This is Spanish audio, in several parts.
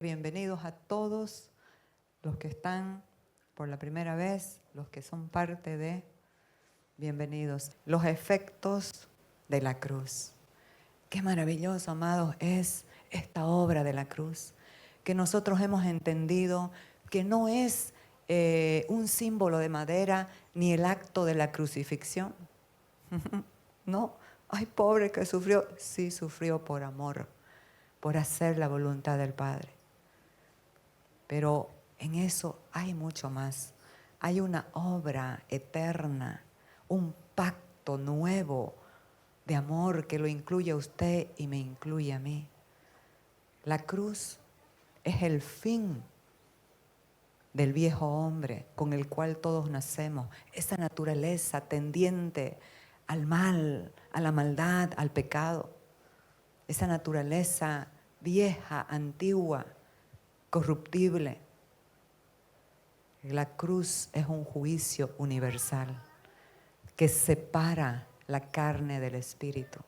Bienvenidos a todos los que están por la primera vez, los que son parte de, bienvenidos. Los efectos de la cruz. Qué maravilloso, amados, es esta obra de la cruz, que nosotros hemos entendido que no es un símbolo de madera ni el acto de la crucifixión. No, ay, pobre que sufrió. Sí, sufrió por amor, por hacer la voluntad del Padre. Pero en eso hay mucho más. Hay una obra eterna, un pacto nuevo de amor que lo incluye a usted y me incluye a mí. La cruz es el fin del viejo hombre con el cual todos nacemos, esa naturaleza tendiente al mal, a la maldad, al pecado, esa naturaleza vieja, antigua, corruptible. La cruz es un juicio universal que separa la carne del espíritu.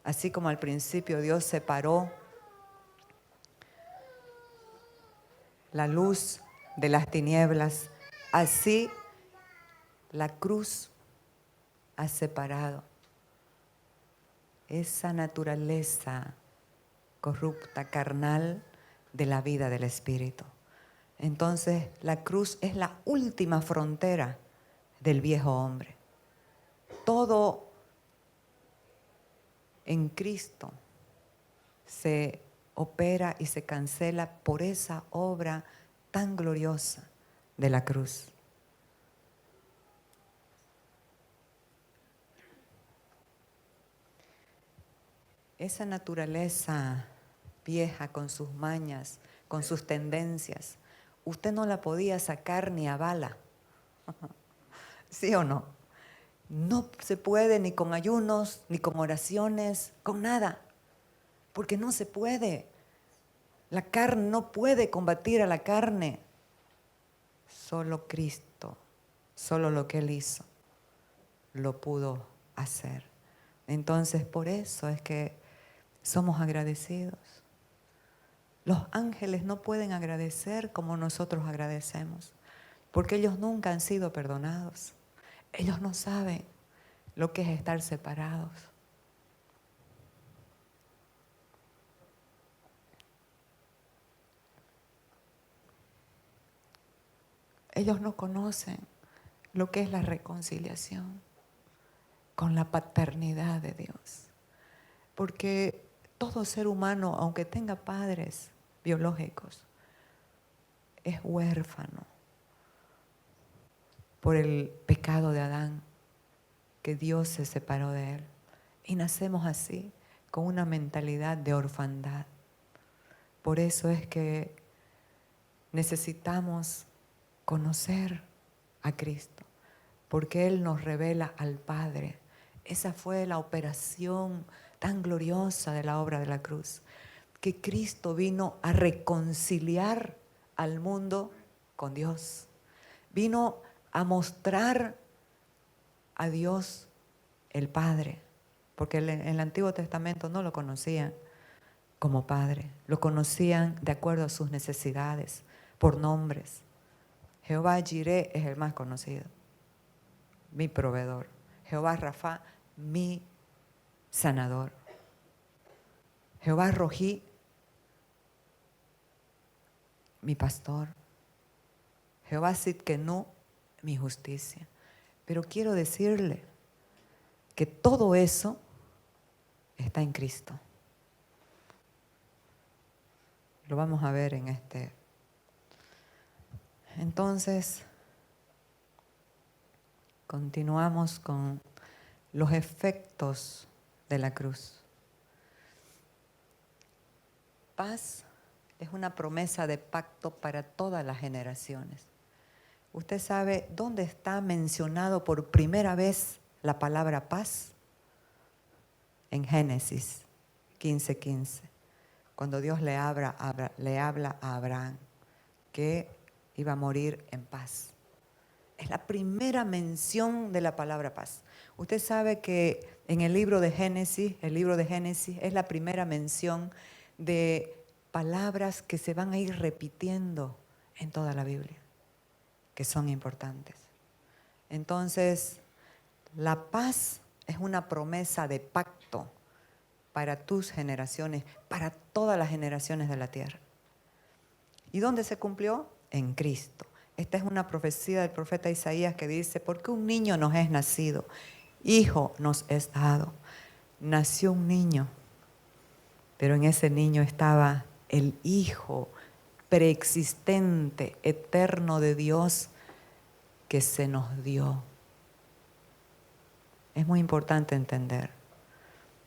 Así como al principio Dios separó la luz de las tinieblas, así la cruz ha separado esa naturaleza corrupta, carnal, de la vida del espíritu. Entonces, la cruz es la última frontera del viejo hombre. Todo en Cristo se opera y se cancela por esa obra tan gloriosa de la cruz. Esa naturaleza vieja con sus mañas, con sus tendencias, usted no la podía sacar ni a bala. ¿Sí o no? No se puede ni con ayunos, ni con oraciones, con nada. Porque no se puede. La carne no puede combatir a la carne. Solo Cristo, solo lo que Él hizo, lo pudo hacer. Entonces, por eso es que somos agradecidos. Los ángeles no pueden agradecer como nosotros agradecemos, porque ellos nunca han sido perdonados. Ellos no saben lo que es estar separados. Ellos no conocen lo que es la reconciliación con la paternidad de Dios. Porque todo ser humano, aunque tenga padres biológicos, es huérfano por el pecado de Adán, que Dios se separó de él. Y nacemos así, con una mentalidad de orfandad. Por eso es que necesitamos conocer a Cristo, porque Él nos revela al Padre. Esa fue la operación tan gloriosa de la obra de la cruz, que Cristo vino a reconciliar al mundo con Dios. Vino a mostrar a Dios el Padre, porque en el Antiguo Testamento no lo conocían como Padre, lo conocían de acuerdo a sus necesidades, por nombres. Jehová Jireh es el más conocido, mi proveedor. Jehová Rafa, mi sanador. Jehová Rojí, mi pastor. Jehová Sidkenu, mi justicia. Pero quiero decirle que todo eso está en Cristo. Lo vamos a ver en este. Entonces, continuamos con los efectos de la cruz. Paz es una promesa de pacto para todas las generaciones. ¿Usted sabe dónde está mencionado por primera vez la palabra paz? En Génesis 15:15, cuando Dios le habla a Abraham que iba a morir en paz. Es la primera mención de la palabra paz. Usted sabe que en el libro de Génesis es la primera mención de palabras que se van a ir repitiendo en toda la Biblia, que son importantes. Entonces, la paz es una promesa de pacto para tus generaciones, para todas las generaciones de la tierra. ¿Y dónde se cumplió? En Cristo. Esta es una profecía del profeta Isaías que dice, porque un niño nos es nacido, hijo nos es dado. Nació un niño, pero en ese niño estaba el Hijo preexistente, eterno de Dios, que se nos dio. Es muy importante entender.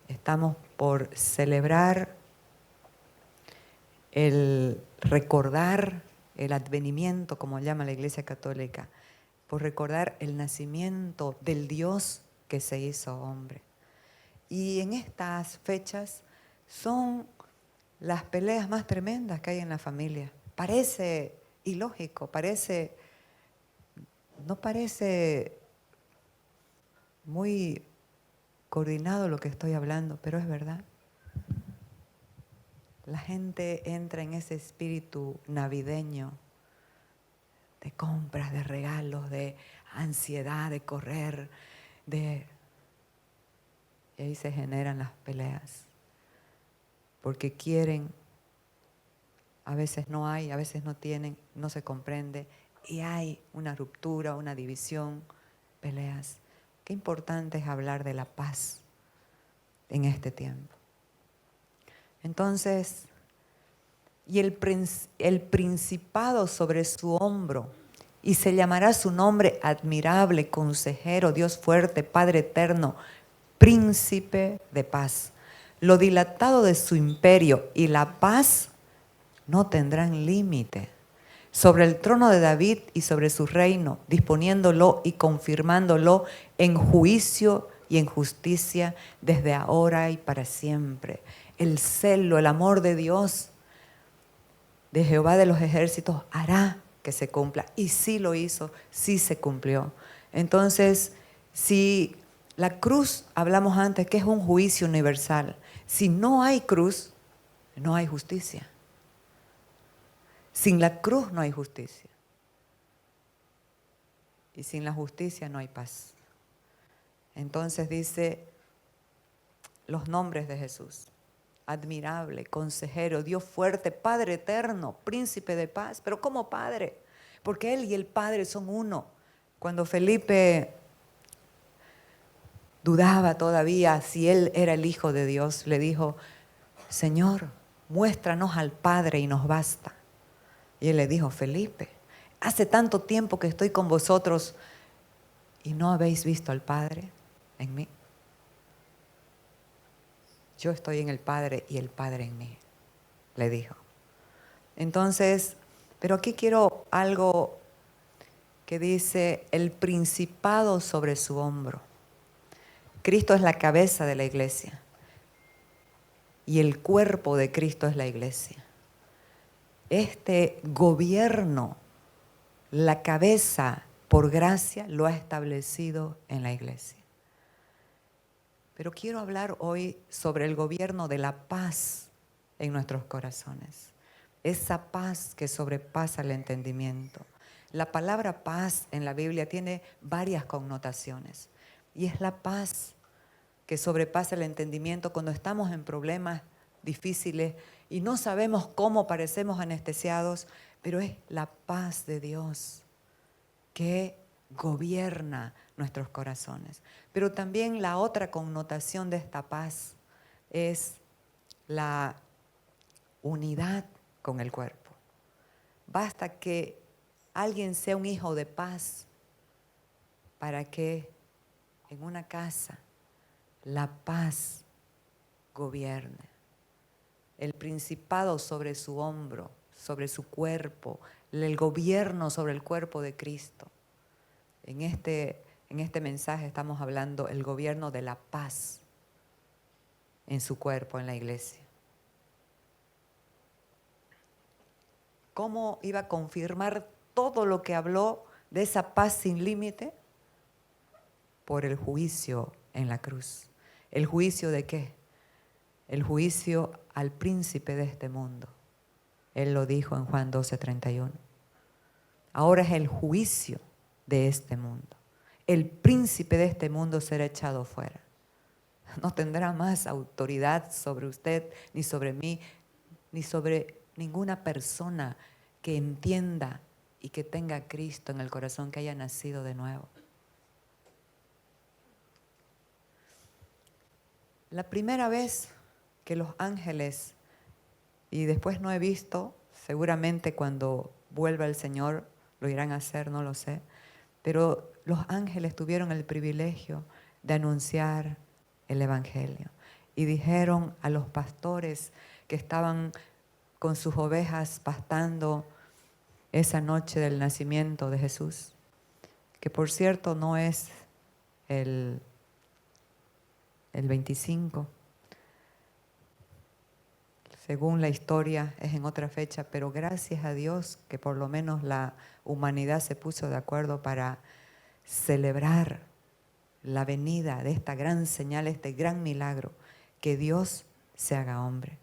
Estamos por celebrar el recordar el advenimiento, como llama la Iglesia Católica, por recordar el nacimiento del Dios que se hizo hombre. Y en estas fechas son las peleas más tremendas que hay en la familia. Parece ilógico, no parece muy coordinado lo que estoy hablando, pero es verdad. La gente entra en ese espíritu navideño de compras, de regalos, de ansiedad, de correr, y ahí se generan las peleas. Porque quieren, a veces no hay, a veces no tienen, no se comprende, y hay una ruptura, una división, peleas. Qué importante es hablar de la paz en este tiempo. Entonces, y el principado sobre su hombro, y se llamará su nombre admirable, consejero, Dios fuerte, Padre eterno, príncipe de paz. Lo dilatado de su imperio y la paz no tendrán límite. Sobre el trono de David y sobre su reino, disponiéndolo y confirmándolo en juicio y en justicia desde ahora y para siempre. El celo, el amor de Dios, de Jehová de los ejércitos, hará que se cumpla. Y sí lo hizo, sí se cumplió. Entonces, si la cruz, hablamos antes, que es un juicio universal. Si no hay cruz, no hay justicia. Sin la cruz no hay justicia. Y sin la justicia no hay paz. Entonces dice los nombres de Jesús. Admirable, consejero, Dios fuerte, Padre eterno, príncipe de paz. Pero ¿cómo Padre? Porque Él y el Padre son uno. Cuando Felipe dudaba todavía si Él era el Hijo de Dios, le dijo, Señor, muéstranos al Padre y nos basta. Y Él le dijo, Felipe, hace tanto tiempo que estoy con vosotros y no habéis visto al Padre en mí. Yo estoy en el Padre y el Padre en mí, le dijo. Entonces, pero aquí quiero algo que dice el principado sobre su hombro. Cristo es la cabeza de la iglesia y el cuerpo de Cristo es la iglesia. Este gobierno, la cabeza por gracia, lo ha establecido en la iglesia. Pero quiero hablar hoy sobre el gobierno de la paz en nuestros corazones. Esa paz que sobrepasa el entendimiento. La palabra paz en la Biblia tiene varias connotaciones. Y es la paz que sobrepasa el entendimiento cuando estamos en problemas difíciles y no sabemos cómo, parecemos anestesiados, pero es la paz de Dios que gobierna nuestros corazones. Pero también la otra connotación de esta paz es la unidad con el cuerpo. Basta que alguien sea un hijo de paz para que en una casa la paz gobierne. El principado sobre su hombro, sobre su cuerpo, el gobierno sobre el cuerpo de Cristo. En este mensaje estamos hablando del gobierno de la paz en su cuerpo, en la iglesia. ¿Cómo iba a confirmar todo lo que habló de esa paz sin límite? Por el juicio en la cruz. ¿El juicio de qué? El juicio al príncipe de este mundo. Él lo dijo en Juan 12:31. Ahora es el juicio de este mundo. El príncipe de este mundo será echado fuera. No tendrá más autoridad sobre usted, ni sobre mí, ni sobre ninguna persona que entienda y que tenga a Cristo en el corazón, que haya nacido de nuevo. La primera vez que los ángeles, y después no he visto, seguramente cuando vuelva el Señor lo irán a hacer, no lo sé, pero los ángeles tuvieron el privilegio de anunciar el Evangelio y dijeron a los pastores que estaban con sus ovejas pastando esa noche del nacimiento de Jesús, que por cierto no es el 25, según la historia es en otra fecha, pero gracias a Dios que por lo menos la humanidad se puso de acuerdo para celebrar la venida de esta gran señal, este gran milagro, que Dios se haga hombre.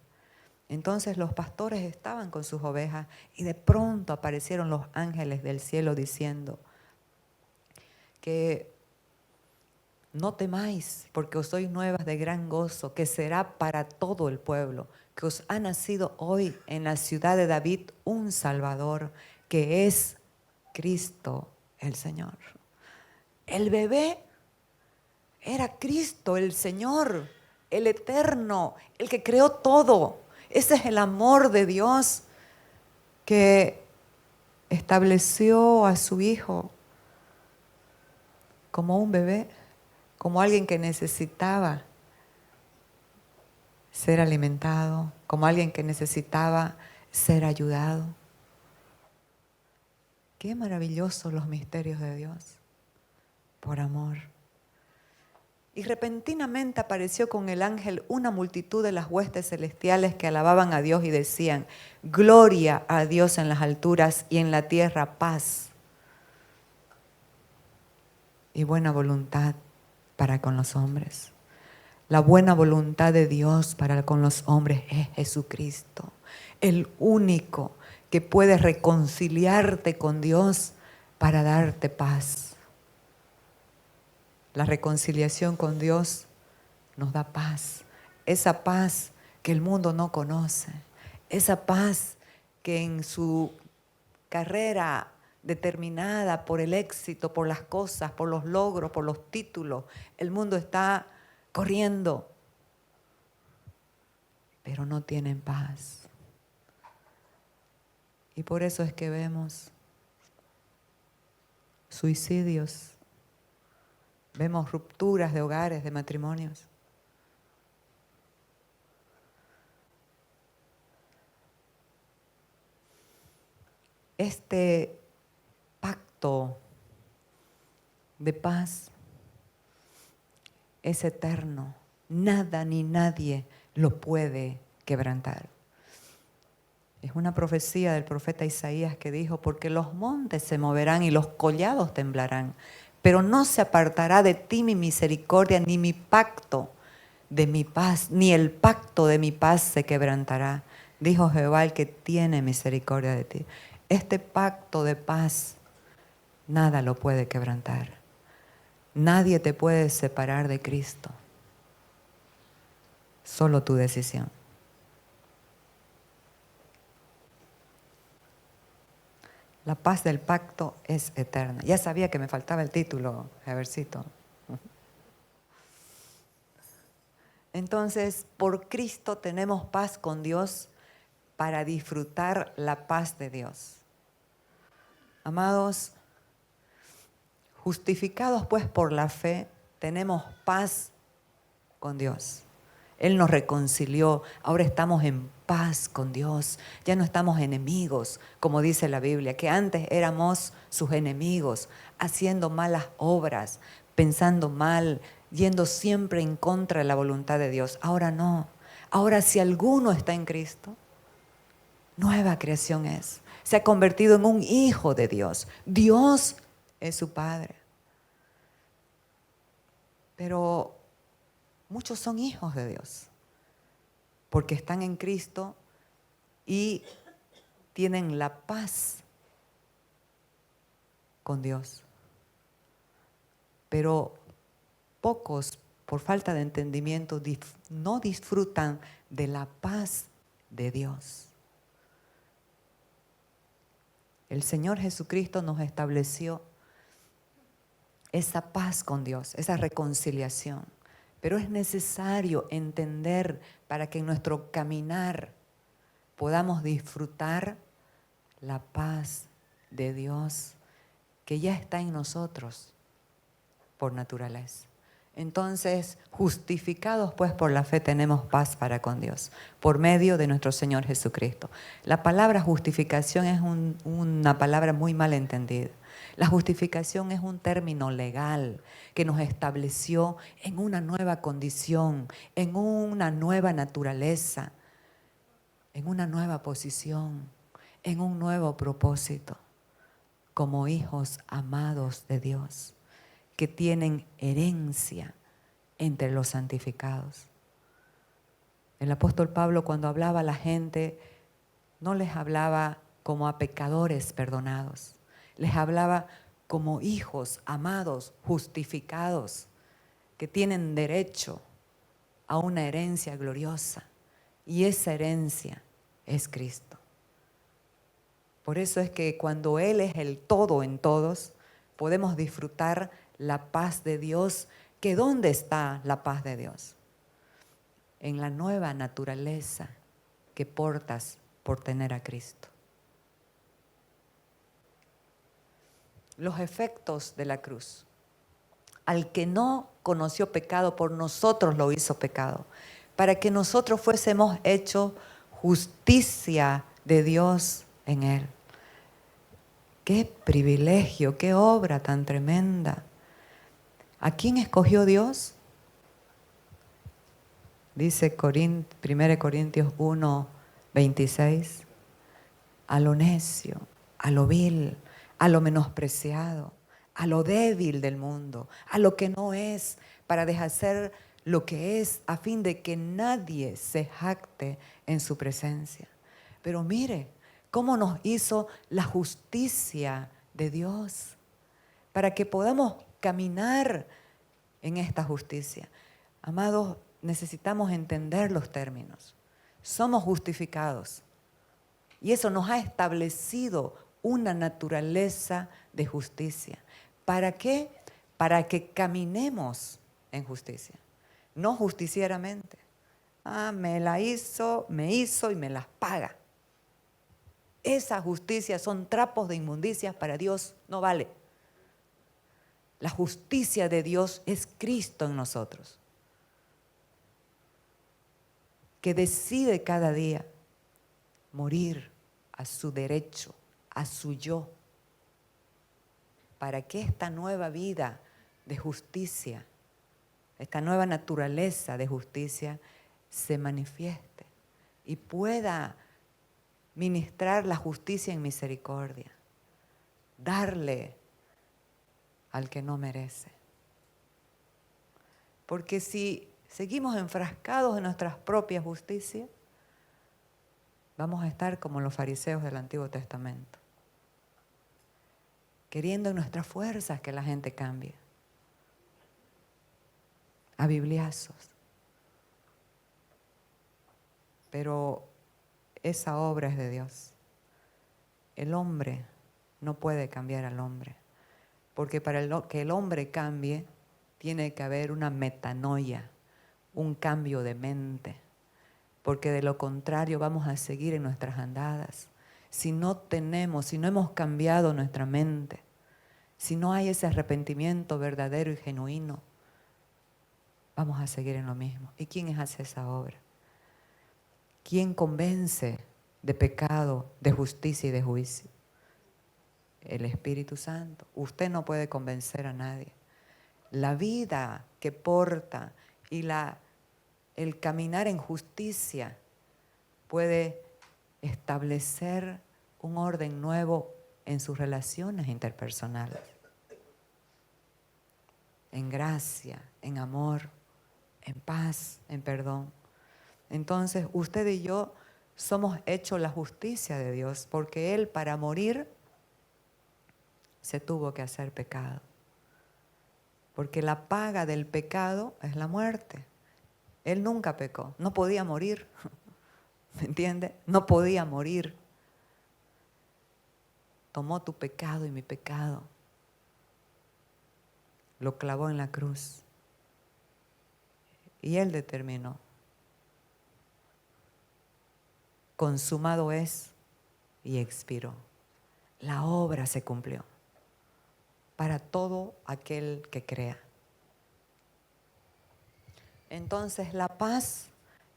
Entonces los pastores estaban con sus ovejas y de pronto aparecieron los ángeles del cielo diciendo que no temáis, porque os doy nuevas de gran gozo, que será para todo el pueblo, que os ha nacido hoy en la ciudad de David un Salvador, que es Cristo el Señor. El bebé era Cristo el Señor, el Eterno, el que creó todo. Ese es el amor de Dios que estableció a su Hijo como un bebé, como alguien que necesitaba ser alimentado, como alguien que necesitaba ser ayudado. Qué maravillosos los misterios de Dios, por amor. Y repentinamente apareció con el ángel una multitud de las huestes celestiales que alababan a Dios y decían: gloria a Dios en las alturas y en la tierra paz y buena voluntad para con los hombres. La buena voluntad de Dios para con los hombres es Jesucristo, el único que puede reconciliarte con Dios para darte paz. La reconciliación con Dios nos da paz, esa paz que el mundo no conoce, esa paz que en su carrera determinada por el éxito, por las cosas, por los logros, por los títulos, el mundo está corriendo, pero no tienen paz. Y por eso es que vemos suicidios, vemos rupturas de hogares, de matrimonios. Este pacto de paz es eterno. Nada ni nadie lo puede quebrantar. Es una profecía del profeta Isaías que dijo: porque los montes se moverán y los collados temblarán, pero no se apartará de ti mi misericordia, ni mi pacto de mi paz, ni el pacto de mi paz se quebrantará, dijo Jehová, el que tiene misericordia de ti. Este pacto de paz, nada lo puede quebrantar. Nadie te puede separar de Cristo. Solo tu decisión. La paz del pacto es eterna. Ya sabía que me faltaba el título, Javercito. Entonces, por Cristo tenemos paz con Dios para disfrutar la paz de Dios. Amados, justificados pues por la fe, tenemos paz con Dios. Él nos reconcilió, ahora estamos en paz con Dios. Ya no estamos enemigos, como dice la Biblia, que antes éramos sus enemigos, haciendo malas obras, pensando mal, yendo siempre en contra de la voluntad de Dios. Ahora no. Ahora si alguno está en Cristo, nueva creación es. Se ha convertido en un hijo de Dios. Dios es su Padre. Pero muchos son hijos de Dios, porque están en Cristo y tienen la paz con Dios. Pero pocos, por falta de entendimiento, no disfrutan de la paz de Dios. El Señor Jesucristo nos estableció esa paz con Dios, esa reconciliación. Pero es necesario entender para que en nuestro caminar podamos disfrutar la paz de Dios que ya está en nosotros por naturaleza. Entonces, justificados pues por la fe tenemos paz para con Dios, por medio de nuestro Señor Jesucristo. La palabra justificación es una palabra muy mal entendida. La justificación es un término legal que nos estableció en una nueva condición, en una nueva naturaleza, en una nueva posición, en un nuevo propósito, como hijos amados de Dios, que tienen herencia entre los santificados. El apóstol Pablo, cuando hablaba a la gente, no les hablaba como a pecadores perdonados, les hablaba como hijos amados, justificados, que tienen derecho a una herencia gloriosa, y esa herencia es Cristo. Por eso es que cuando Él es el todo en todos, podemos disfrutar la paz de Dios. ¿Que dónde está la paz de Dios? En la nueva naturaleza que portas por tener a Cristo. Los efectos de la cruz. Al que no conoció pecado, por nosotros lo hizo pecado, para que nosotros fuésemos hechos justicia de Dios en Él. ¡Qué privilegio, qué obra tan tremenda! ¿A quién escogió Dios? Dice 1 Corintios 1, 26. A lo necio, a lo vil, a lo menospreciado, a lo débil del mundo, a lo que no es, para deshacer lo que es, a fin de que nadie se jacte en su presencia. Pero mire, cómo nos hizo la justicia de Dios, para que podamos caminar en esta justicia. Amados, necesitamos entender los términos. Somos justificados y eso nos ha establecido una naturaleza de justicia. ¿Para qué? Para que caminemos en justicia, no justicieramente. Me hizo y me las paga. Esa justicia son trapos de inmundicias, para Dios no vale. La justicia de Dios es Cristo en nosotros, que decide cada día morir a su derecho, a su yo, para que esta nueva vida de justicia, esta nueva naturaleza de justicia se manifieste y pueda ministrar la justicia en misericordia, darle al que no merece. Porque si seguimos enfrascados en nuestras propias justicias, vamos a estar como los fariseos del Antiguo Testamento, queriendo en nuestras fuerzas que la gente cambie, a bibliazos. Pero esa obra es de Dios. El hombre no puede cambiar al hombre, porque para que el hombre cambie, tiene que haber una metanoia, un cambio de mente, porque de lo contrario vamos a seguir en nuestras andadas. Si no hemos cambiado nuestra mente, si no hay ese arrepentimiento verdadero y genuino, vamos a seguir en lo mismo. ¿Y quién hace esa obra? ¿Quién convence de pecado, de justicia y de juicio? El Espíritu Santo. Usted no puede convencer a nadie. La vida que porta y el caminar en justicia puede establecer un orden nuevo en sus relaciones interpersonales, en gracia, en amor, en paz, en perdón. Entonces, usted y yo somos hechos la justicia de Dios, porque Él para morir se tuvo que hacer pecado. Porque la paga del pecado es la muerte. Él nunca pecó, no podía morir. ¿Me entiende? No podía morir. Tomó tu pecado y mi pecado. Lo clavó en la cruz. Y Él determinó. Consumado es, y expiró. La obra se cumplió para todo aquel que crea. Entonces la paz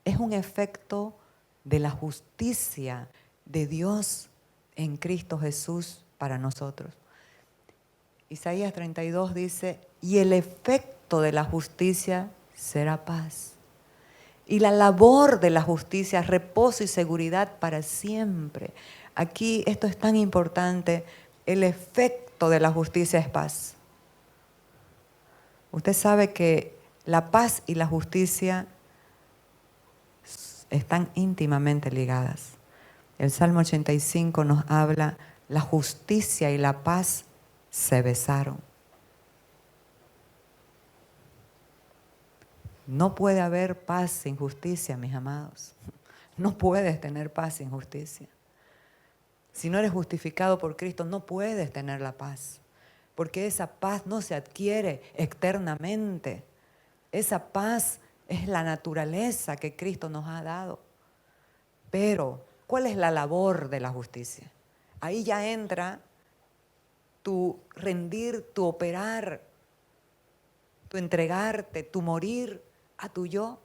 es un efecto de la justicia de Dios en Cristo Jesús para nosotros. Isaías 32 dice, y el efecto de la justicia será paz. Y la labor de la justicia, reposo y seguridad para siempre. Aquí esto es tan importante, el efecto de la justicia es paz. Usted sabe que la paz y la justicia están íntimamente ligadas. El Salmo 85 nos habla, la justicia y la paz se besaron. No puede haber paz sin justicia, mis amados. No puedes tener paz sin justicia. Si no eres justificado por Cristo, no puedes tener la paz. Porque esa paz no se adquiere eternamente. Esa paz es la naturaleza que Cristo nos ha dado. Pero, ¿cuál es la labor de la justicia? Ahí ya entra tu rendir, tu operar, tu entregarte, tu morir a tu yo.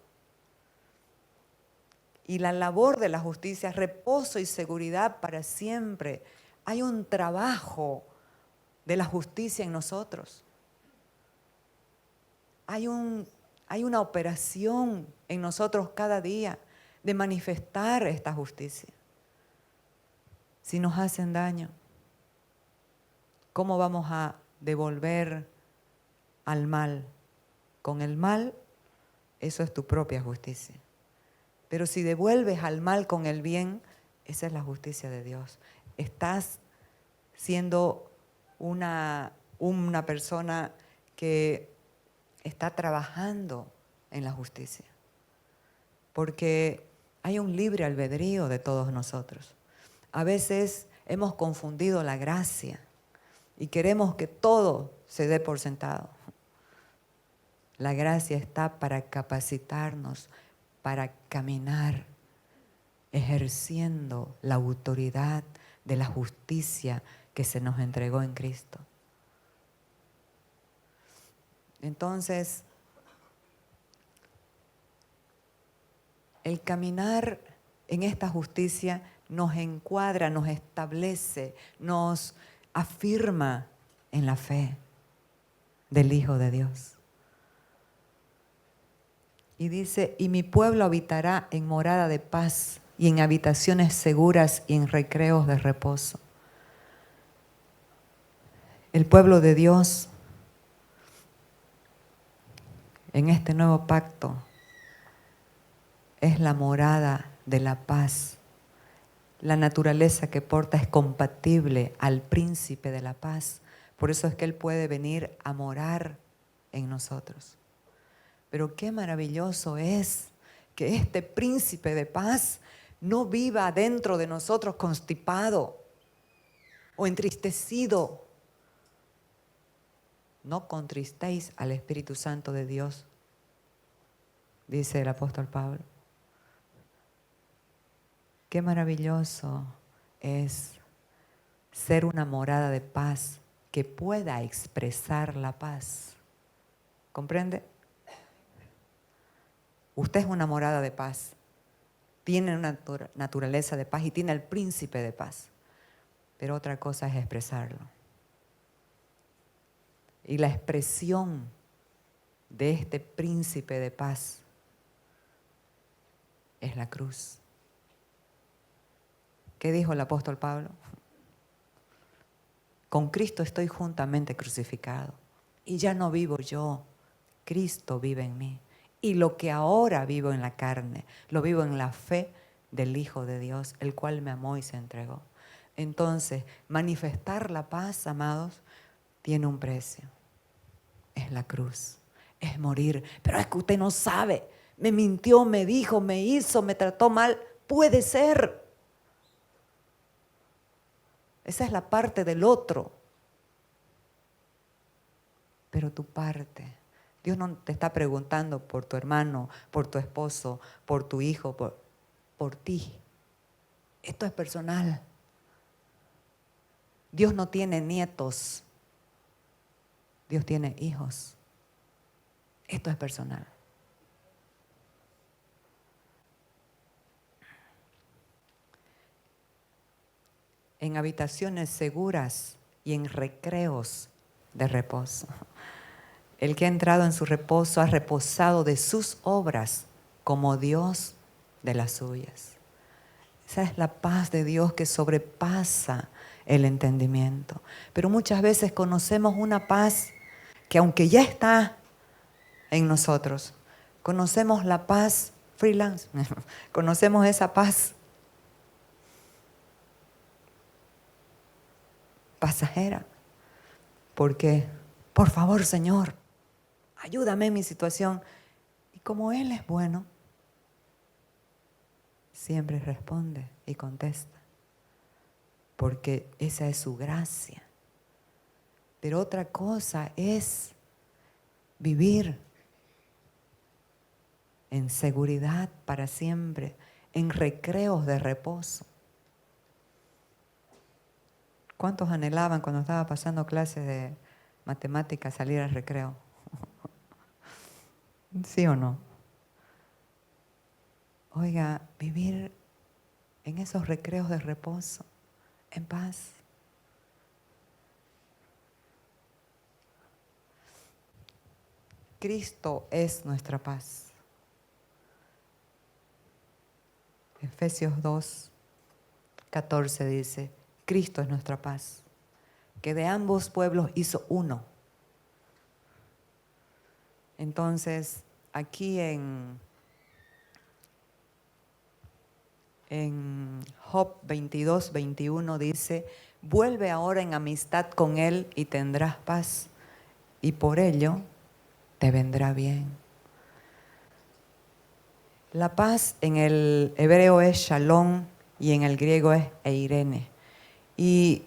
Y la labor de la justicia es reposo y seguridad para siempre. Hay un trabajo de la justicia en nosotros. Hay una operación en nosotros cada día de manifestar esta justicia. Si nos hacen daño, ¿cómo vamos a devolver al mal? Con el mal, eso es tu propia justicia. Pero si devuelves al mal con el bien, esa es la justicia de Dios. Estás siendo una persona que está trabajando en la justicia. Porque hay un libre albedrío de todos nosotros. A veces hemos confundido la gracia y queremos que todo se dé por sentado. La gracia está para capacitarnos, para caminar, ejerciendo la autoridad de la justicia que se nos entregó en Cristo. Entonces, el caminar en esta justicia nos encuadra, nos establece, nos afirma en la fe del Hijo de Dios. Y dice, y mi pueblo habitará en morada de paz y en habitaciones seguras y en recreos de reposo. El pueblo de Dios en este nuevo pacto es la morada de la paz. La naturaleza que porta es compatible al príncipe de la paz. Por eso es que Él puede venir a morar en nosotros. Pero qué maravilloso es que este príncipe de paz no viva dentro de nosotros constipado o entristecido. No contristéis al Espíritu Santo de Dios, dice el apóstol Pablo. Qué maravilloso es ser una morada de paz que pueda expresar la paz. ¿Comprende? Usted es una morada de paz, tiene una naturaleza de paz y tiene al príncipe de paz. Pero otra cosa es expresarlo. Y la expresión de este príncipe de paz es la cruz. ¿Qué dijo el apóstol Pablo? Con Cristo estoy juntamente crucificado. Y ya no vivo yo, Cristo vive en mí. Y lo que ahora vivo en la carne, lo vivo en la fe del Hijo de Dios, el cual me amó y se entregó. Entonces, manifestar la paz, amados, tiene un precio. Es la cruz, es morir. Pero es que usted no sabe, me mintió, me dijo, me hizo, me trató mal. Puede ser. Esa es la parte del otro. Pero tu parte, Dios no te está preguntando por tu hermano, por tu esposo, por tu hijo, por ti. Esto es personal. Dios no tiene nietos, Dios tiene hijos. Esto es personal. En habitaciones seguras y en recreos de reposo. El que ha entrado en su reposo ha reposado de sus obras como Dios de las suyas. Esa es la paz de Dios que sobrepasa el entendimiento. Pero muchas veces conocemos una paz que aunque ya está en nosotros, conocemos la paz freelance, conocemos esa paz pasajera. Porque, por favor, Señor, ayúdame en mi situación. Y como Él es bueno, siempre responde y contesta. Porque esa es su gracia. Pero otra cosa es vivir en seguridad para siempre, en recreos de reposo. ¿Cuántos anhelaban cuando estaba pasando clases de matemáticas salir al recreo? ¿Sí o no? Oiga, vivir en esos recreos de reposo, en paz. Cristo es nuestra paz. Efesios 2:14 dice, Cristo es nuestra paz, que de ambos pueblos hizo uno. Entonces, aquí en Job 22:21 dice, vuelve ahora en amistad con Él y tendrás paz, y por ello te vendrá bien. La paz en el hebreo es shalom y en el griego es eirene. ¿Y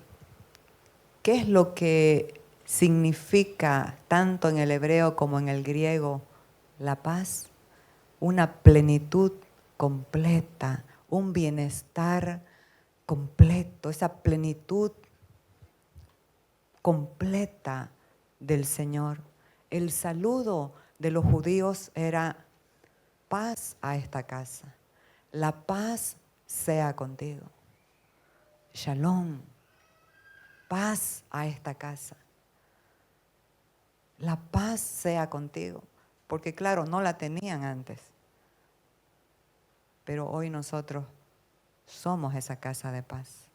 qué es lo que significa tanto en el hebreo como en el griego la paz? Una plenitud completa, un bienestar completo, esa plenitud completa del Señor. El saludo de los judíos era paz a esta casa. La paz sea contigo. Shalom. Paz a esta casa. La paz sea contigo. Porque claro, no la tenían antes. Pero hoy nosotros somos esa casa de paz.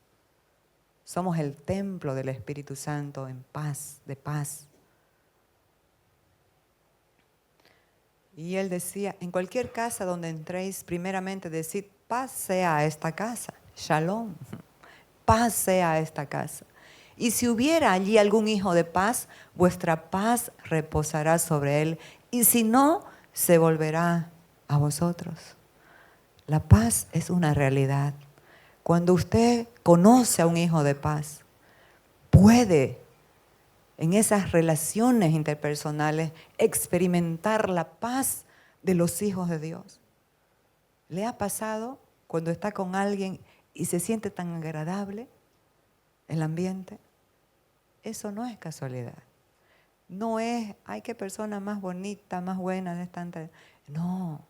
Somos el templo del Espíritu Santo en paz, de paz. Y él decía, en cualquier casa donde entréis, primeramente decid, paz sea a esta casa. Shalom. Paz sea a esta casa. Y si hubiera allí algún hijo de paz, vuestra paz reposará sobre él. Y si no, se volverá a vosotros. La paz es una realidad. Cuando usted conoce a un hijo de paz, puede en esas relaciones interpersonales experimentar la paz de los hijos de Dios. ¿Le ha pasado cuando está con alguien y se siente tan agradable el ambiente? Eso no es casualidad. No es, ay, qué persona más bonita, más buena de tanta. No,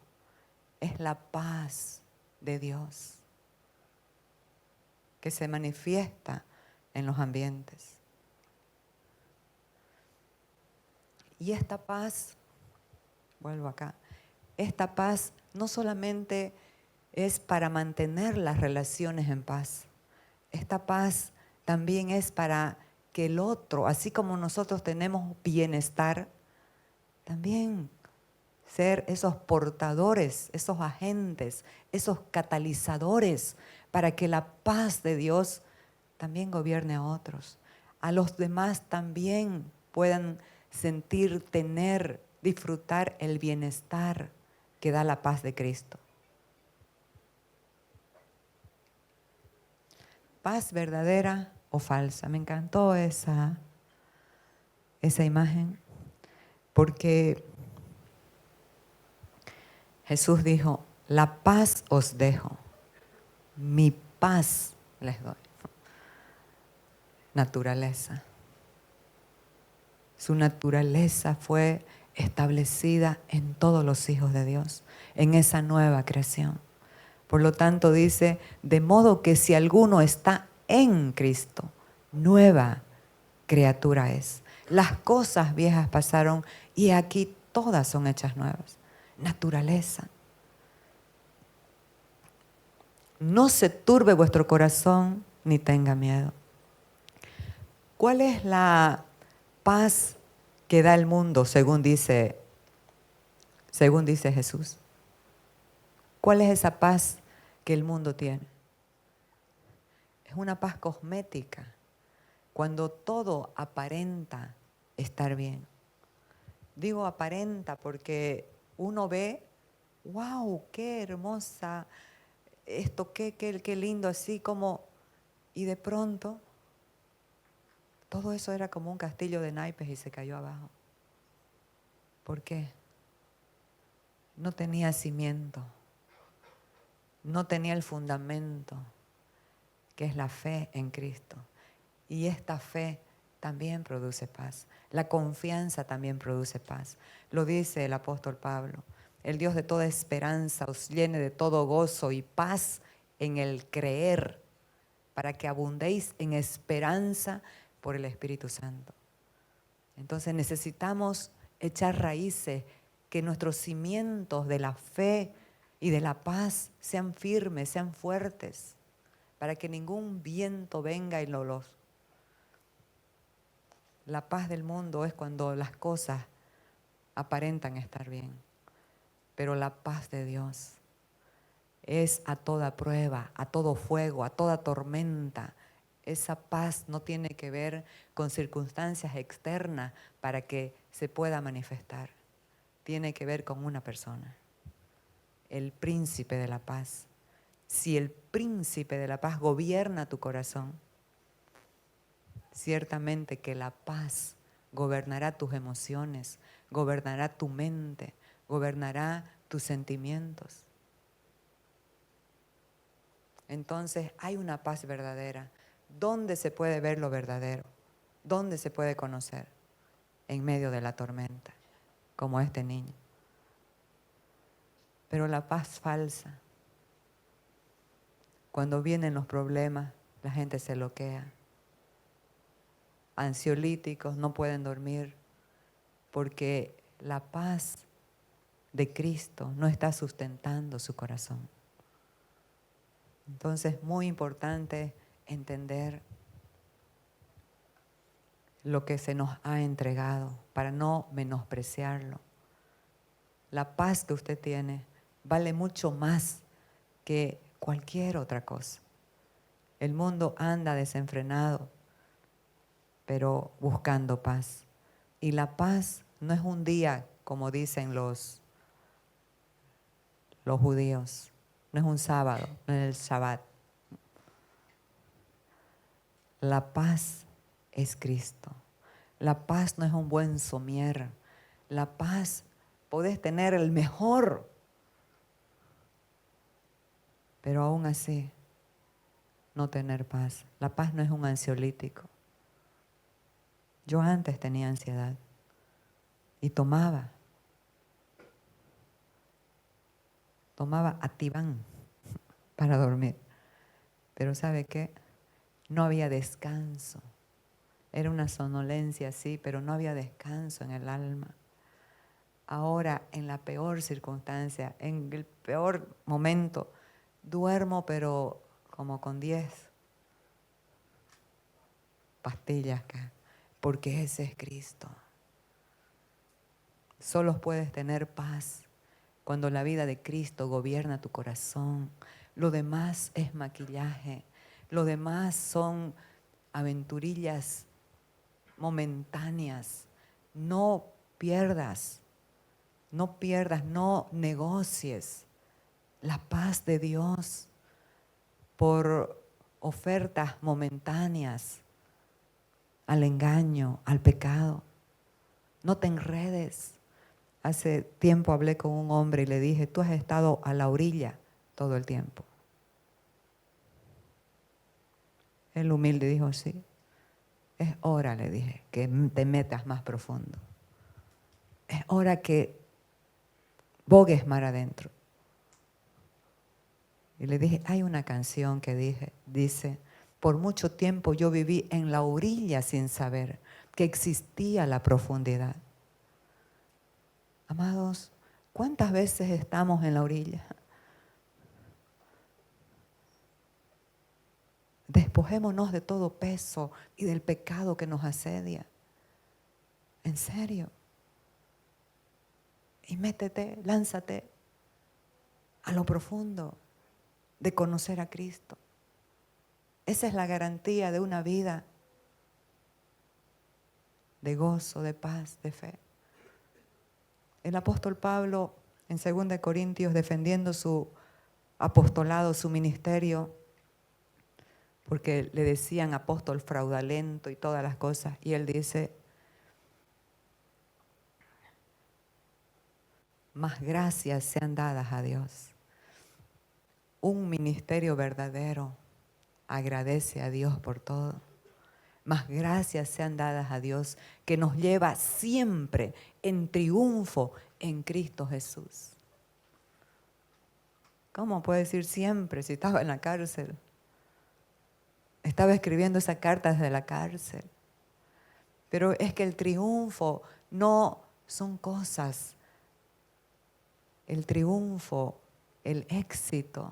es la paz de Dios que se manifiesta en los ambientes. Y esta paz, vuelvo acá, esta paz no solamente es para mantener las relaciones en paz. Esta paz también es para que el otro, así como nosotros tenemos bienestar, también ser esos portadores, esos agentes, esos catalizadores para que la paz de Dios también gobierne a otros. A los demás también puedan sentir, tener, disfrutar el bienestar que da la paz de Cristo. Paz verdadera o falsa. Me encantó esa imagen, porque Jesús dijo, la paz os dejo, mi paz les doy. Naturaleza. Su naturaleza fue establecida en todos los hijos de Dios, en esa nueva creación. Por lo tanto dice, de modo que si alguno está en Cristo, nueva criatura es. Las cosas viejas pasaron y aquí todas son hechas nuevas. Naturaleza. No se turbe vuestro corazón ni tenga miedo. ¿Cuál es la paz que da el mundo según dice Jesús? ¿Cuál es esa paz que el mundo tiene? Es una paz cosmética, cuando todo aparenta estar bien. Digo aparenta porque uno ve, wow, qué hermosa, esto, qué lindo, así como, y de pronto todo eso era como un castillo de naipes y se cayó abajo. ¿Por qué? No tenía cimiento, no tenía el fundamento, que es la fe en Cristo. Y esta fe también produce paz. La confianza también produce paz. Lo dice el apóstol Pablo. El Dios de toda esperanza os llene de todo gozo y paz en el creer, para que abundéis en esperanza por el Espíritu Santo. Entonces necesitamos echar raíces, que nuestros cimientos de la fe y de la paz sean firmes, sean fuertes, para que ningún viento venga y los... La paz del mundo es cuando las cosas aparentan estar bien, pero la paz de Dios es a toda prueba, a todo fuego, a toda tormenta. Esa paz no tiene que ver con circunstancias externas para que se pueda manifestar. Tiene que ver con una persona, el príncipe de la paz. Si el príncipe de la paz gobierna tu corazón, ciertamente que la paz gobernará tus emociones, gobernará tu mente, gobernará tus sentimientos. Entonces hay una paz verdadera. ¿Dónde se puede ver lo verdadero? ¿Dónde se puede conocer? En medio de la tormenta, como este niño. Pero la paz falsa, cuando vienen los problemas, la gente se bloquea. Ansiolíticos, no pueden dormir, porque la paz de Cristo no está sustentando su corazón. Entonces es muy importante entender lo que se nos ha entregado para no menospreciarlo. La paz que usted tiene vale mucho más que cualquier otra cosa. El mundo anda desenfrenado, pero buscando paz. Y la paz no es un día, como dicen los judíos, no es un sábado, no es el Shabbat. La paz es Cristo. La paz no es un buen somier. La paz, podés tener el mejor, pero aún así no tener paz. La paz no es un ansiolítico. Yo antes tenía ansiedad y tomaba Ativan para dormir. Pero ¿sabe qué? No había descanso. Era una somnolencia, sí, pero no había descanso en el alma. Ahora, en la peor circunstancia, en el peor momento, duermo, pero como con 10 pastillas, porque ese es Cristo. Solo puedes tener paz cuando la vida de Cristo gobierna tu corazón. Lo demás es maquillaje. Lo demás son aventurillas momentáneas. No pierdas, no negocies la paz de Dios por ofertas momentáneas al engaño, al pecado. No te enredes. Hace tiempo hablé con un hombre y le dije, tú has estado a la orilla todo el tiempo. Él humilde dijo, sí. Es hora, le dije, que te metas más profundo. Es hora que bogues mar adentro. Y le dije, hay una canción que dice, por mucho tiempo yo viví en la orilla sin saber que existía la profundidad. Amados, ¿cuántas veces estamos en la orilla? Despojémonos de todo peso y del pecado que nos asedia. En serio. Y métete, lánzate a lo profundo de conocer a Cristo. Esa es la garantía de una vida de gozo, de paz, de fe. El apóstol Pablo, en 2 Corintios, defendiendo su apostolado, su ministerio, porque le decían apóstol fraudulento y todas las cosas, y él dice, más gracias sean dadas a Dios. Un ministerio verdadero agradece a Dios por todo. Más gracias sean dadas a Dios, que nos lleva siempre en triunfo en Cristo Jesús. ¿Cómo puede decir siempre si estaba en la cárcel? Estaba escribiendo esa carta desde la cárcel. Pero es que el triunfo no son cosas. El triunfo, el éxito.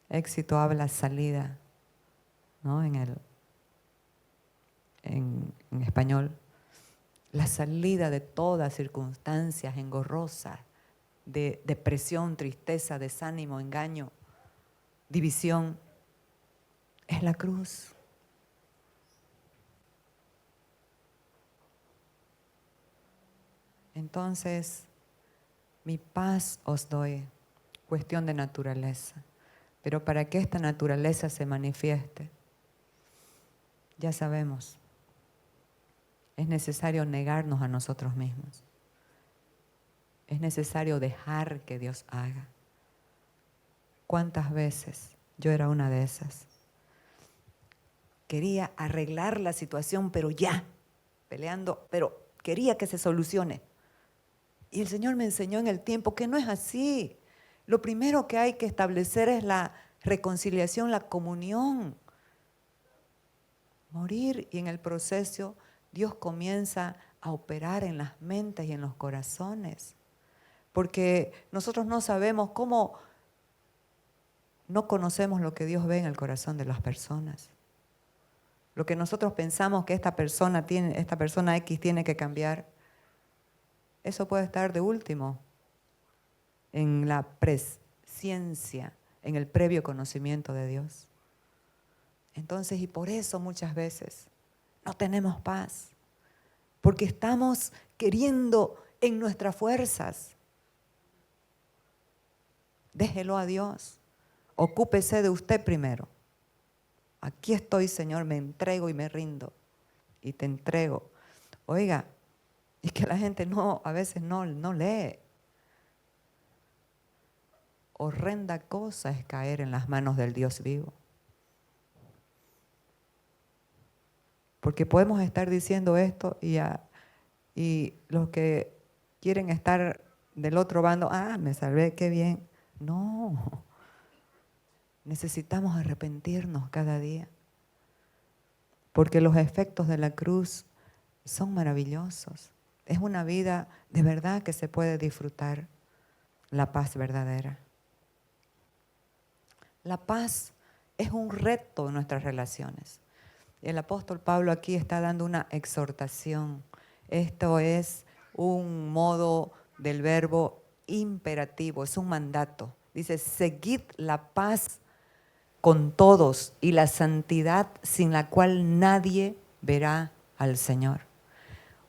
Éxito habla salida, ¿no? En español. La salida de todas circunstancias engorrosas, de depresión, tristeza, desánimo, engaño, división, es la cruz. Entonces, mi paz os doy, cuestión de naturaleza. Pero para que esta naturaleza se manifieste, ya sabemos, es necesario negarnos a nosotros mismos. Es necesario dejar que Dios haga. ¿Cuántas veces yo era una de esas? Quería arreglar la situación, pero ya, peleando, pero quería que se solucione. Y el Señor me enseñó en el tiempo que no es así. Lo primero que hay que establecer es la reconciliación, la comunión. Morir, y en el proceso Dios comienza a operar en las mentes y en los corazones. Porque nosotros no sabemos cómo, no conocemos lo que Dios ve en el corazón de las personas. Lo que nosotros pensamos que esta persona X tiene que cambiar, eso puede estar de último en la presciencia, en el previo conocimiento de Dios. Entonces, y por eso muchas veces no tenemos paz, porque estamos queriendo en nuestras fuerzas. Déjelo a Dios. Ocúpese de usted primero. Aquí estoy, Señor, me entrego y me rindo. Y te entrego. Oiga, es que la gente a veces no lee. Horrenda cosa es caer en las manos del Dios vivo. Porque podemos estar diciendo esto y los que quieren estar del otro bando, me salvé, qué bien. No, necesitamos arrepentirnos cada día. Porque los efectos de la cruz son maravillosos. Es una vida de verdad que se puede disfrutar, la paz verdadera. La paz es un reto en nuestras relaciones. El apóstol Pablo aquí está dando una exhortación. Esto es un modo del verbo imperativo, es un mandato. Dice, seguid la paz con todos y la santidad sin la cual nadie verá al Señor.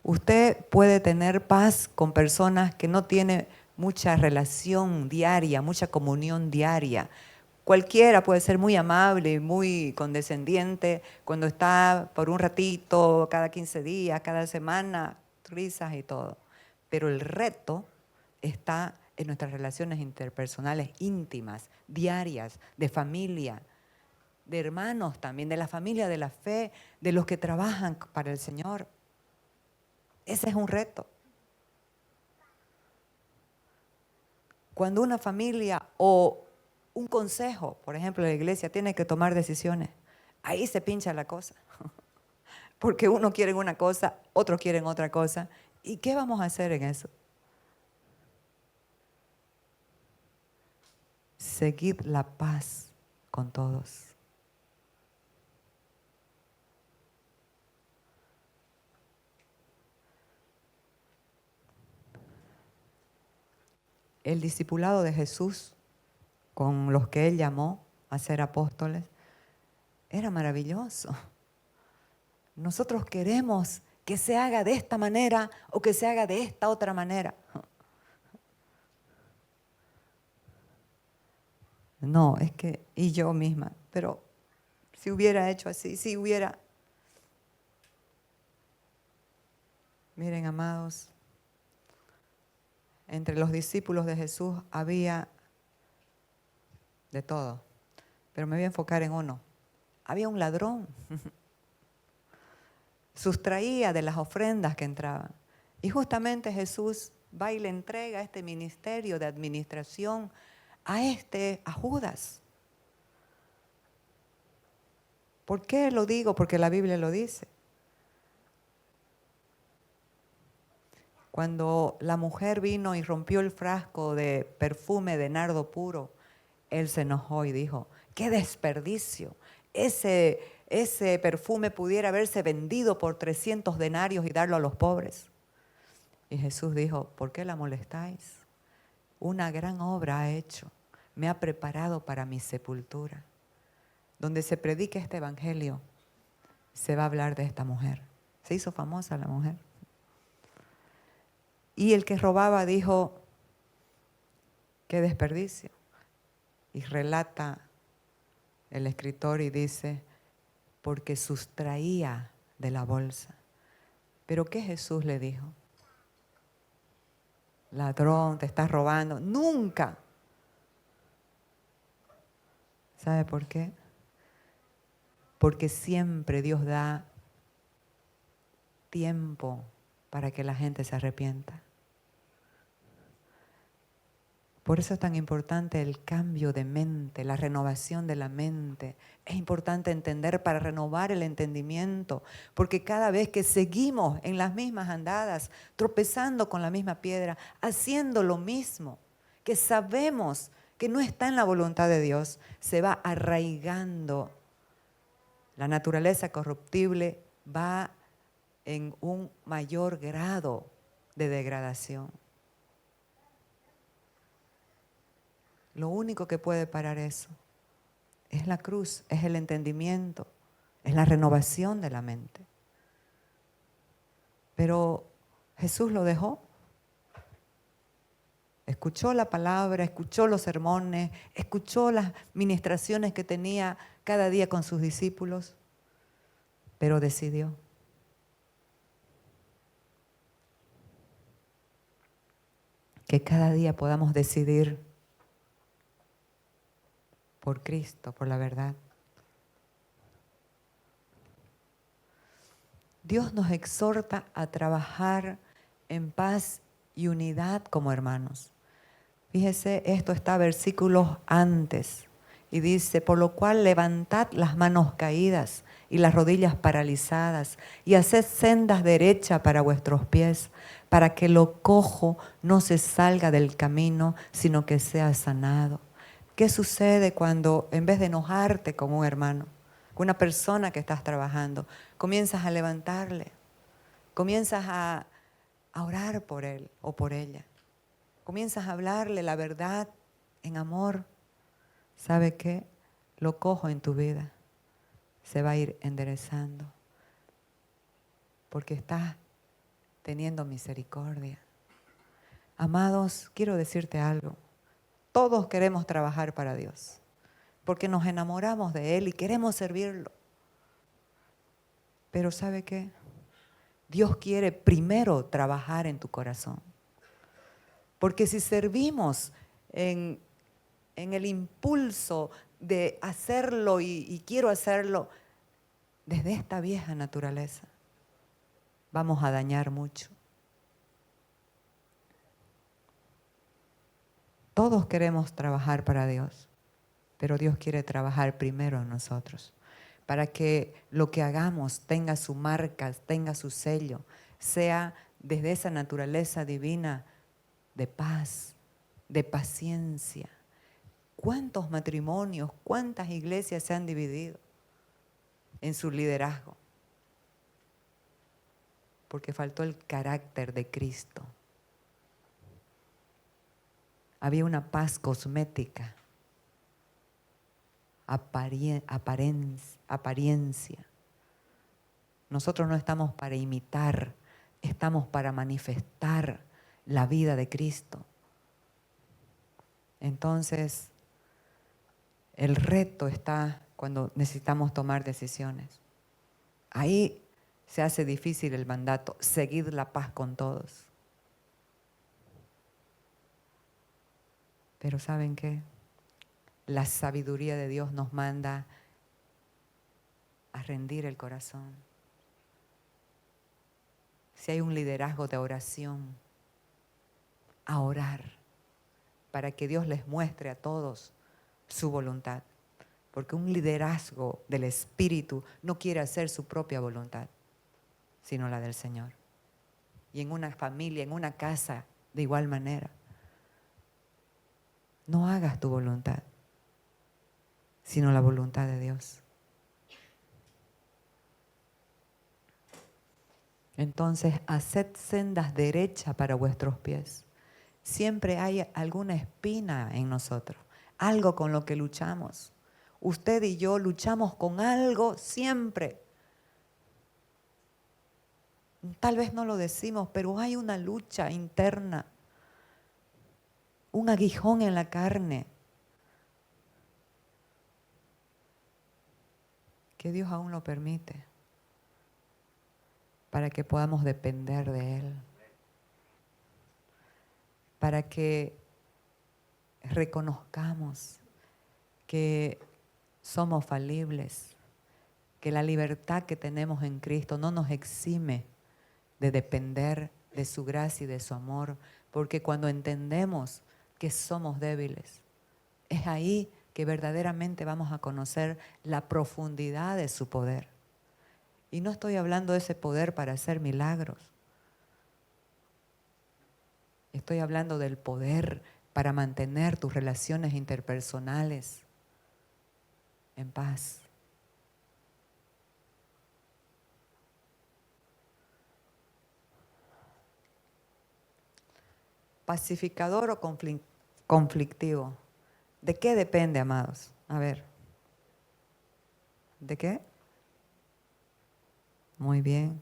Usted puede tener paz con personas que no tienen mucha relación diaria, mucha comunión diaria. Cualquiera puede ser muy amable y muy condescendiente cuando está por un ratito, cada 15 días, cada semana, risas y todo. Pero el reto está en nuestras relaciones interpersonales íntimas, diarias, de familia, de hermanos también, de la familia de la fe, de los que trabajan para el Señor. Ese es un reto. Cuando una familia o un consejo, por ejemplo, la iglesia tiene que tomar decisiones, ahí se pincha la cosa. Porque uno quiere una cosa, otros quieren otra cosa. ¿Y qué vamos a hacer en eso? Seguid la paz con todos. El discipulado de Jesús, con los que Él llamó a ser apóstoles, era maravilloso. Nosotros queremos que se haga de esta manera o que se haga de esta otra manera. No, es que, y yo misma, pero si hubiera hecho así, si hubiera... Miren, amados, entre los discípulos de Jesús había de todo, pero me voy a enfocar en uno. Había un ladrón, sustraía de las ofrendas que entraban. Y justamente Jesús va y le entrega este ministerio de administración a Judas. ¿Por qué lo digo? Porque la Biblia lo dice. Cuando la mujer vino y rompió el frasco de perfume de nardo puro, él se enojó y dijo, ¡qué desperdicio! Ese perfume pudiera haberse vendido por 300 denarios y darlo a los pobres. Y Jesús dijo, ¿por qué la molestáis? Una gran obra ha hecho, me ha preparado para mi sepultura. Donde se predique este evangelio, se va a hablar de esta mujer. Se hizo famosa la mujer. Y el que robaba dijo, qué desperdicio. Y relata el escritor y dice, porque sustraía de la bolsa. ¿Pero qué Jesús le dijo? Ladrón, te estás robando. Nunca. ¿Sabe por qué? Porque siempre Dios da tiempo para que la gente se arrepienta. Por eso es tan importante el cambio de mente, la renovación de la mente. Es importante entender para renovar el entendimiento, porque cada vez que seguimos en las mismas andadas, tropezando con la misma piedra, haciendo lo mismo, que sabemos que no está en la voluntad de Dios, se va arraigando. La naturaleza corruptible va en un mayor grado de degradación. Lo único que puede parar eso es la cruz, es el entendimiento, es la renovación de la mente. Pero Jesús lo dejó. Escuchó la palabra, escuchó los sermones, escuchó las ministraciones que tenía cada día con sus discípulos, pero decidió. Que cada día podamos decidir por Cristo, por la verdad. Dios nos exhorta a trabajar en paz y unidad como hermanos. Fíjese, esto está versículos antes y dice, por lo cual levantad las manos caídas y las rodillas paralizadas y haced sendas derechas para vuestros pies, para que lo cojo no se salga del camino, sino que sea sanado. ¿Qué sucede cuando en vez de enojarte con un hermano, con una persona que estás trabajando, comienzas a levantarle, comienzas a a orar por él o por ella. Comienzas a hablarle la verdad en amor. ¿Sabe qué? Lo cojo en tu vida. Se va a ir enderezando. Porque estás teniendo misericordia. Amados, quiero decirte algo. Todos queremos trabajar para Dios. Porque nos enamoramos de Él y queremos servirlo. Pero ¿sabe qué? Dios quiere primero trabajar en tu corazón. Porque si servimos en el impulso de hacerlo y quiero hacerlo desde esta vieja naturaleza, vamos a dañar mucho. Todos queremos trabajar para Dios, pero Dios quiere trabajar primero en nosotros, para que lo que hagamos tenga su marca, tenga su sello, sea desde esa naturaleza divina de paz, de paciencia. ¿Cuántos matrimonios, cuántas iglesias se han dividido en su liderazgo? Porque faltó el carácter de Cristo. Había una paz cosmética, apariencia. Nosotros no estamos para imitar, estamos para manifestar la vida de Cristo. Entonces, el reto está cuando necesitamos tomar decisiones. Ahí se hace difícil el mandato, seguir la paz con todos. Pero ¿saben qué? La sabiduría de Dios nos manda a rendir el corazón. Si hay un liderazgo de oración, a orar, para que Dios les muestre a todos su voluntad. Porque un liderazgo del Espíritu no quiere hacer su propia voluntad, sino la del Señor. Y en una familia, en una casa, de igual manera. No hagas tu voluntad, sino la voluntad de Dios. Entonces, haced sendas derechas para vuestros pies. Siempre hay alguna espina en nosotros, algo con lo que luchamos. Usted y yo luchamos con algo siempre. Tal vez no lo decimos, pero hay una lucha interna, un aguijón en la carne, que Dios aún lo permite, para que podamos depender de Él, para que reconozcamos que somos falibles, que la libertad que tenemos en Cristo no nos exime de depender de su gracia y de su amor, porque cuando entendemos que somos débiles, es ahí que verdaderamente vamos a conocer la profundidad de su poder. Y no estoy hablando de ese poder para hacer milagros. Estoy hablando del poder para mantener tus relaciones interpersonales en paz. ¿Pacificador o conflictivo? ¿De qué depende, amados? A ver. ¿De qué? Muy bien.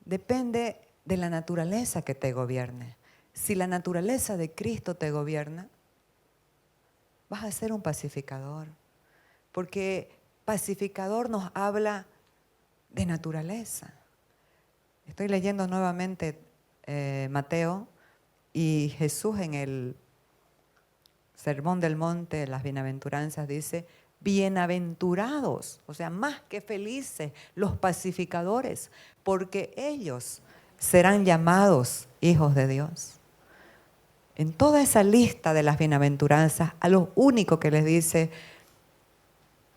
Depende de la naturaleza que te gobierne. Si la naturaleza de Cristo te gobierna, vas a ser un pacificador. Porque pacificador nos habla de naturaleza. Estoy leyendo nuevamente Mateo, y Jesús en el Sermón del Monte, las bienaventuranzas, dice: bienaventurados, o sea, más que felices, los pacificadores, porque ellos serán llamados hijos de Dios. En toda esa lista de las bienaventuranzas, a los únicos que les dice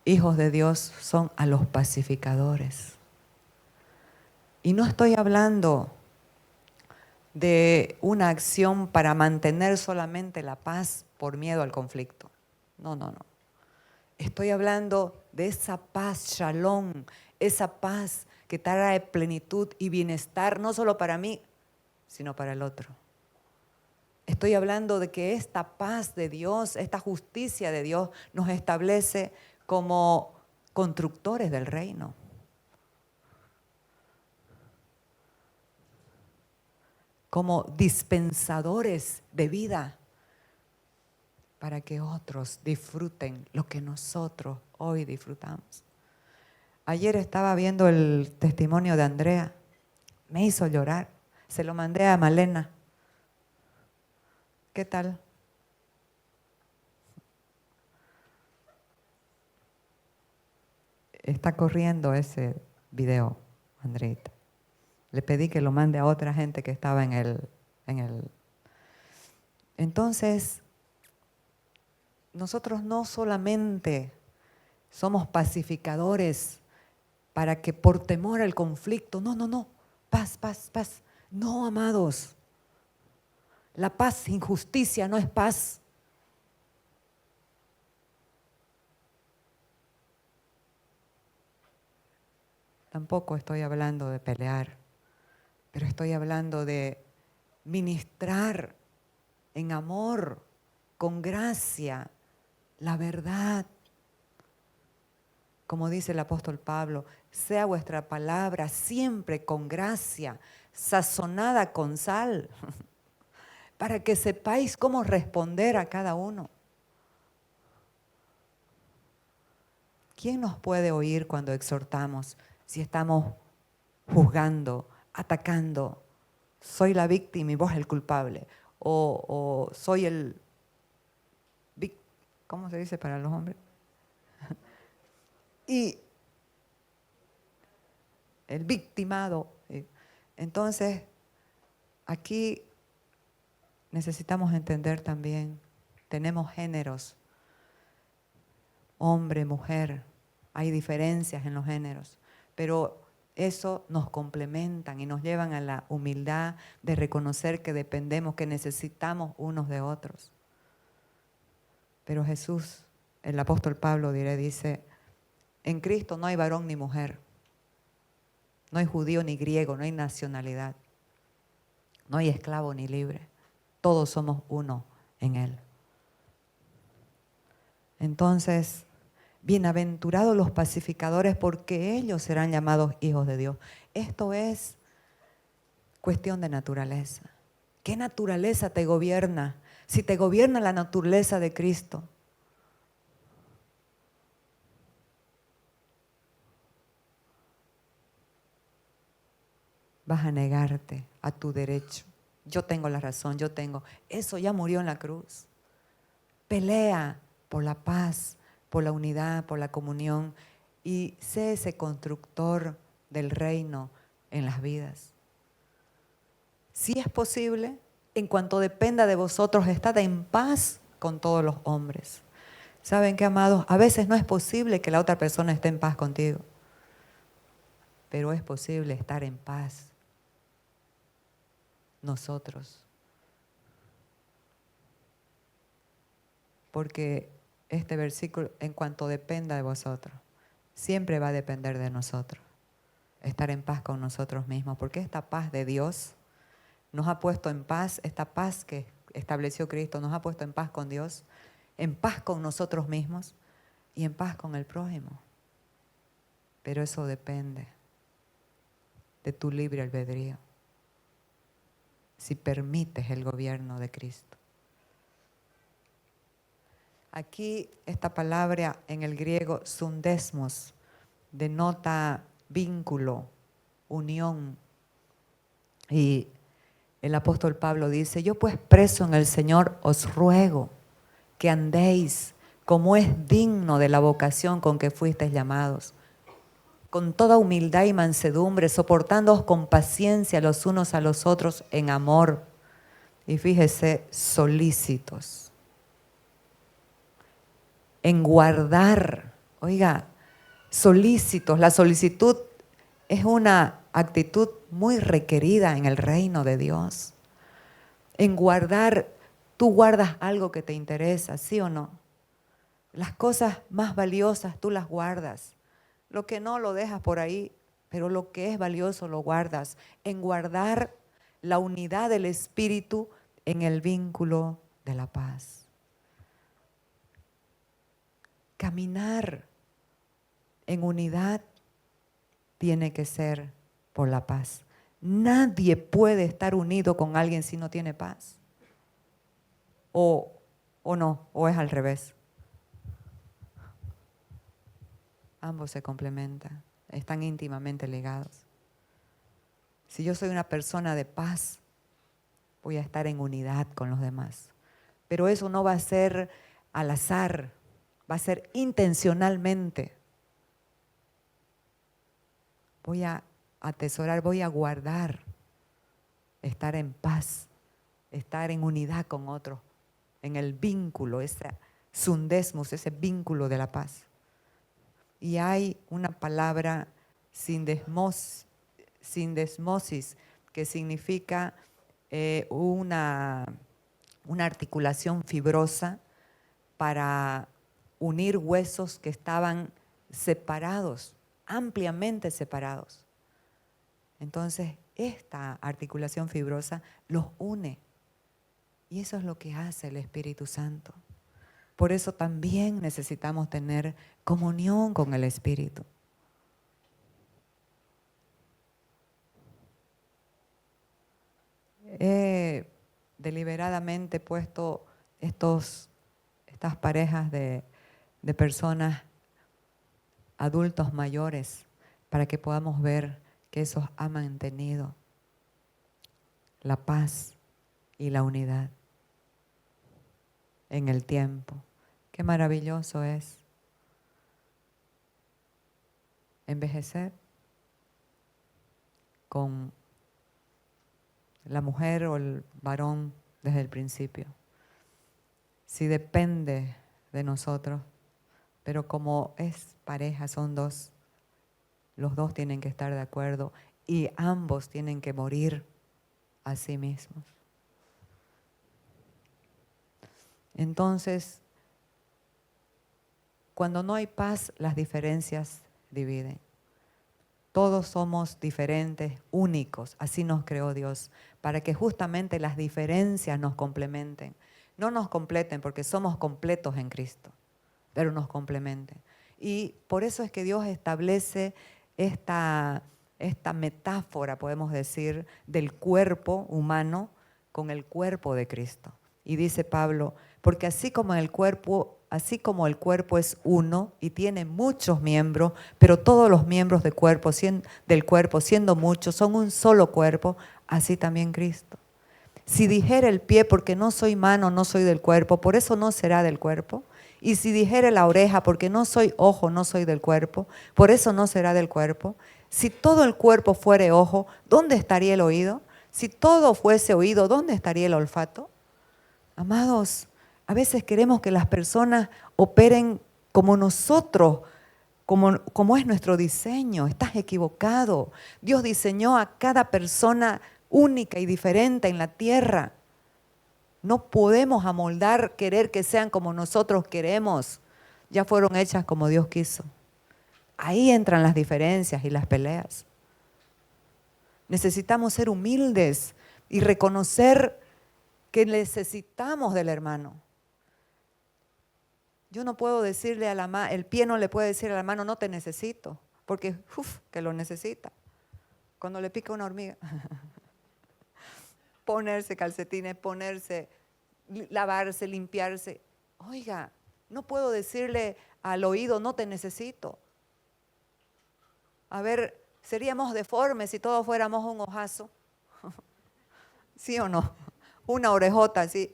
hijos de Dios son a los pacificadores. Y no estoy hablando de una acción para mantener solamente la paz por miedo al conflicto. No. Estoy hablando de esa paz, shalom, esa paz que trae plenitud y bienestar, no solo para mí, sino para el otro. Estoy hablando de que esta paz de Dios, esta justicia de Dios nos establece como constructores del reino. Como dispensadores de vida para que otros disfruten lo que nosotros hoy disfrutamos. Ayer estaba viendo el testimonio de Andrea, me hizo llorar, se lo mandé a Malena. ¿Qué tal? Está corriendo ese video, Andreita. Le pedí que lo mande a otra gente que estaba en el... Entonces, nosotros no solamente somos pacificadores para que por temor al conflicto, no, paz, paz, paz. No, amados, la paz sin justicia no es paz. Tampoco estoy hablando de pelear, pero estoy hablando de ministrar en amor, con gracia, la verdad. Como dice el apóstol Pablo, sea vuestra palabra siempre con gracia, sazonada con sal, para que sepáis cómo responder a cada uno. ¿Quién nos puede oír cuando exhortamos si estamos juzgando, atacando? Soy la víctima y vos el culpable. O soy el... ¿Cómo se dice para los hombres? Y el victimado. Entonces, aquí necesitamos entender también, tenemos géneros, hombre, mujer, hay diferencias en los géneros, pero eso nos complementan y nos llevan a la humildad de reconocer que dependemos, que necesitamos unos de otros. Pero Jesús, el apóstol Pablo dice, en Cristo no hay varón ni mujer, no hay judío ni griego, no hay nacionalidad, no hay esclavo ni libre, todos somos uno en Él. Entonces, bienaventurados los pacificadores porque ellos serán llamados hijos de Dios. Esto es cuestión de naturaleza. ¿Qué naturaleza te gobierna? Si te gobierna la naturaleza de Cristo, vas a negarte a tu derecho. Yo tengo la razón, yo tengo. Eso ya murió en la cruz. Pelea por la paz, por la unidad, por la comunión y sé ese constructor del reino en las vidas. Si es posible, en cuanto dependa de vosotros, estad en paz con todos los hombres. ¿Saben qué, amados? A veces no es posible que la otra persona esté en paz contigo, pero es posible estar en paz nosotros. Porque este versículo, en cuanto dependa de vosotros, siempre va a depender de nosotros. Estar en paz con nosotros mismos, porque esta paz de Dios nos ha puesto en paz, esta paz que estableció Cristo nos ha puesto en paz con Dios, en paz con nosotros mismos y en paz con el prójimo. Pero eso depende de tu libre albedrío, si permites el gobierno de Cristo. Aquí esta palabra en el griego sundesmos denota vínculo, unión. Y el apóstol Pablo dice, yo pues preso en el Señor os ruego que andéis como es digno de la vocación con que fuisteis llamados, con toda humildad y mansedumbre, soportándoos con paciencia los unos a los otros en amor. Y fíjese, solícitos en guardar, oiga, solícitos. La solicitud es una actitud muy requerida en el reino de Dios. En guardar, tú guardas algo que te interesa, ¿sí o no? Las cosas más valiosas tú las guardas. Lo que no lo dejas por ahí, pero lo que es valioso lo guardas. En guardar la unidad del espíritu en el vínculo de la paz. Caminar en unidad tiene que ser por la paz. Nadie puede estar unido con alguien si no tiene paz. O no, o es al revés. Ambos se complementan, están íntimamente ligados. Si yo soy una persona de paz, voy a estar en unidad con los demás. Pero eso no va a ser al azar, va a ser intencionalmente. Voy a atesorar, voy a guardar, estar en paz, estar en unidad con otros, en el vínculo, ese sundesmus, ese vínculo de la paz. Y hay una palabra sindesmosis, que significa una articulación fibrosa para unir huesos que estaban separados, ampliamente separados. Entonces, esta articulación fibrosa los une. Y eso es lo que hace el Espíritu Santo. Por eso también necesitamos tener comunión con el Espíritu. He deliberadamente puesto estas parejas de personas, adultos mayores, para que podamos ver que esos han mantenido la paz y la unidad en el tiempo. Qué maravilloso es envejecer con la mujer o el varón desde el principio. Si depende de nosotros, pero como es pareja, son dos, los dos tienen que estar de acuerdo y ambos tienen que morir a sí mismos. Entonces, cuando no hay paz, las diferencias dividen. Todos somos diferentes, únicos, así nos creó Dios, para que justamente las diferencias nos complementen. No nos completen porque somos completos en Cristo, pero nos complementen. Y por eso es que Dios establece esta metáfora, podemos decir, del cuerpo humano con el cuerpo de Cristo. Y dice Pablo, porque así como el cuerpo es uno y tiene muchos miembros, pero todos los miembros del cuerpo, siendo muchos, son un solo cuerpo, así también Cristo. Si dijera el pie, porque no soy mano, no soy del cuerpo, por eso no será del cuerpo. Y si dijera la oreja, porque no soy ojo, no soy del cuerpo, por eso no será del cuerpo. Si todo el cuerpo fuere ojo, ¿dónde estaría el oído? Si todo fuese oído, ¿dónde estaría el olfato? Amados, a veces queremos que las personas operen como nosotros, como es nuestro diseño. Estás equivocado. Dios diseñó a cada persona única y diferente en la tierra. No podemos amoldar, querer que sean como nosotros queremos. Ya fueron hechas como Dios quiso. Ahí entran las diferencias y las peleas. Necesitamos ser humildes y reconocer que necesitamos del hermano. Yo no puedo decirle a la mano, el pie no le puede decir a la mano, no te necesito, porque que lo necesita. Cuando le pica una hormiga. Ponerse calcetines, lavarse, limpiarse. Oiga, no puedo decirle al oído, no te necesito. A ver, seríamos deformes si todos fuéramos un ojazo. ¿Sí o no? Una orejota así.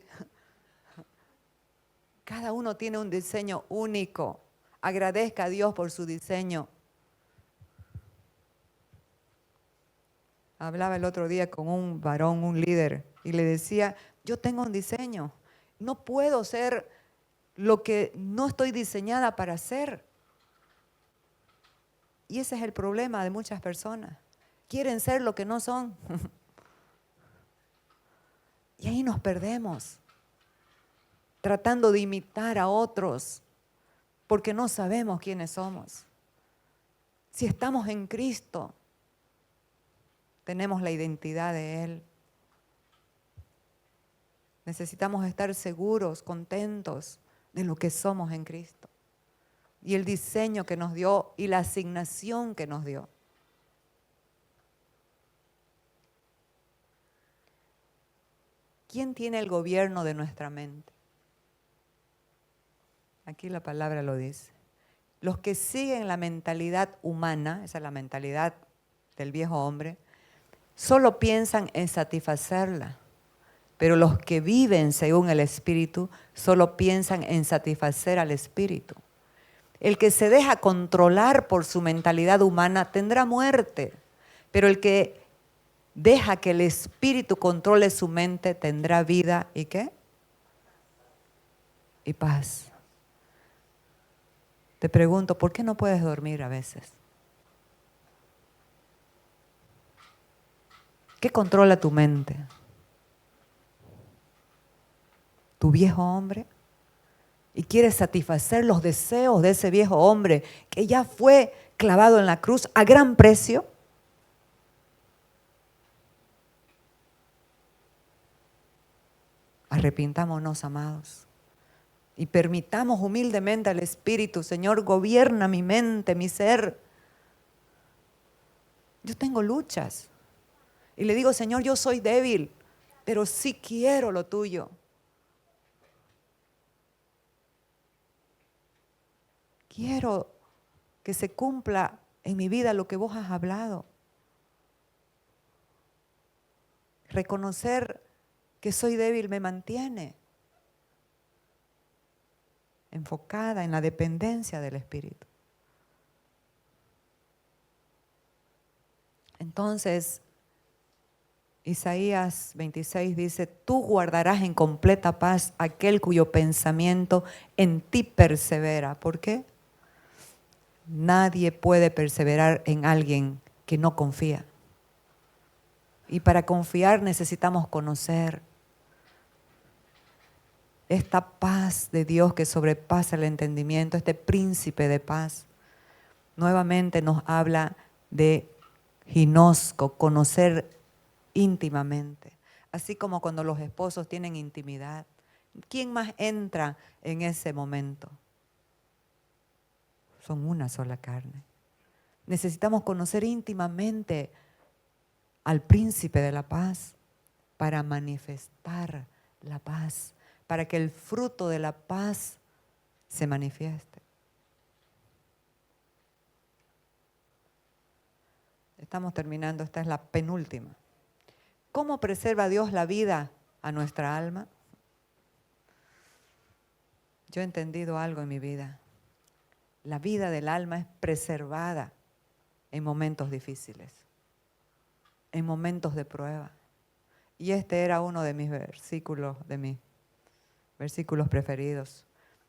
Cada uno tiene un diseño único. Agradezca a Dios por su diseño. Hablaba el otro día con un varón, un líder, y le decía, yo tengo un diseño. No puedo ser lo que no estoy diseñada para ser. Y ese es el problema de muchas personas. Quieren ser lo que no son. Y ahí nos perdemos, tratando de imitar a otros, porque no sabemos quiénes somos. Si estamos en Cristo, tenemos la identidad de Él. Necesitamos estar seguros, contentos de lo que somos en Cristo. Y el diseño que nos dio y la asignación que nos dio. ¿Quién tiene el gobierno de nuestra mente? Aquí la palabra lo dice. Los que siguen la mentalidad humana, esa es la mentalidad del viejo hombre, solo piensan en satisfacerla. Pero los que viven según el Espíritu solo piensan en satisfacer al Espíritu. El que se deja controlar por su mentalidad humana tendrá muerte, pero el que deja que el Espíritu controle su mente tendrá vida y ¿qué? Y paz. Te pregunto, ¿por qué no puedes dormir a veces? ¿Qué controla tu mente? ¿Tu viejo hombre? Y quieres satisfacer los deseos de ese viejo hombre que ya fue clavado en la cruz a gran precio. Arrepintámonos, amados, y permitamos humildemente al Espíritu, Señor, gobierna mi mente, mi ser. Yo tengo luchas y le digo, Señor, yo soy débil, pero sí quiero lo tuyo. Quiero que se cumpla en mi vida lo que vos has hablado. Reconocer que soy débil me mantiene enfocada en la dependencia del Espíritu. Entonces, Isaías 26 dice, tú guardarás en completa paz aquel cuyo pensamiento en ti persevera. ¿Por qué? Nadie puede perseverar en alguien que no confía. Y para confiar necesitamos conocer esta paz de Dios que sobrepasa el entendimiento, este príncipe de paz. Nuevamente nos habla de ginosco, conocer íntimamente. Así como cuando los esposos tienen intimidad. ¿Quién más entra en ese momento? Son una sola carne. Necesitamos conocer íntimamente al príncipe de la paz para manifestar la paz, para que el fruto de la paz se manifieste. Estamos terminando, esta es la penúltima. ¿Cómo preserva Dios la vida a nuestra alma? Yo he entendido algo en mi vida. La vida del alma es preservada en momentos difíciles, en momentos de prueba. Y este era uno de mis versículos preferidos.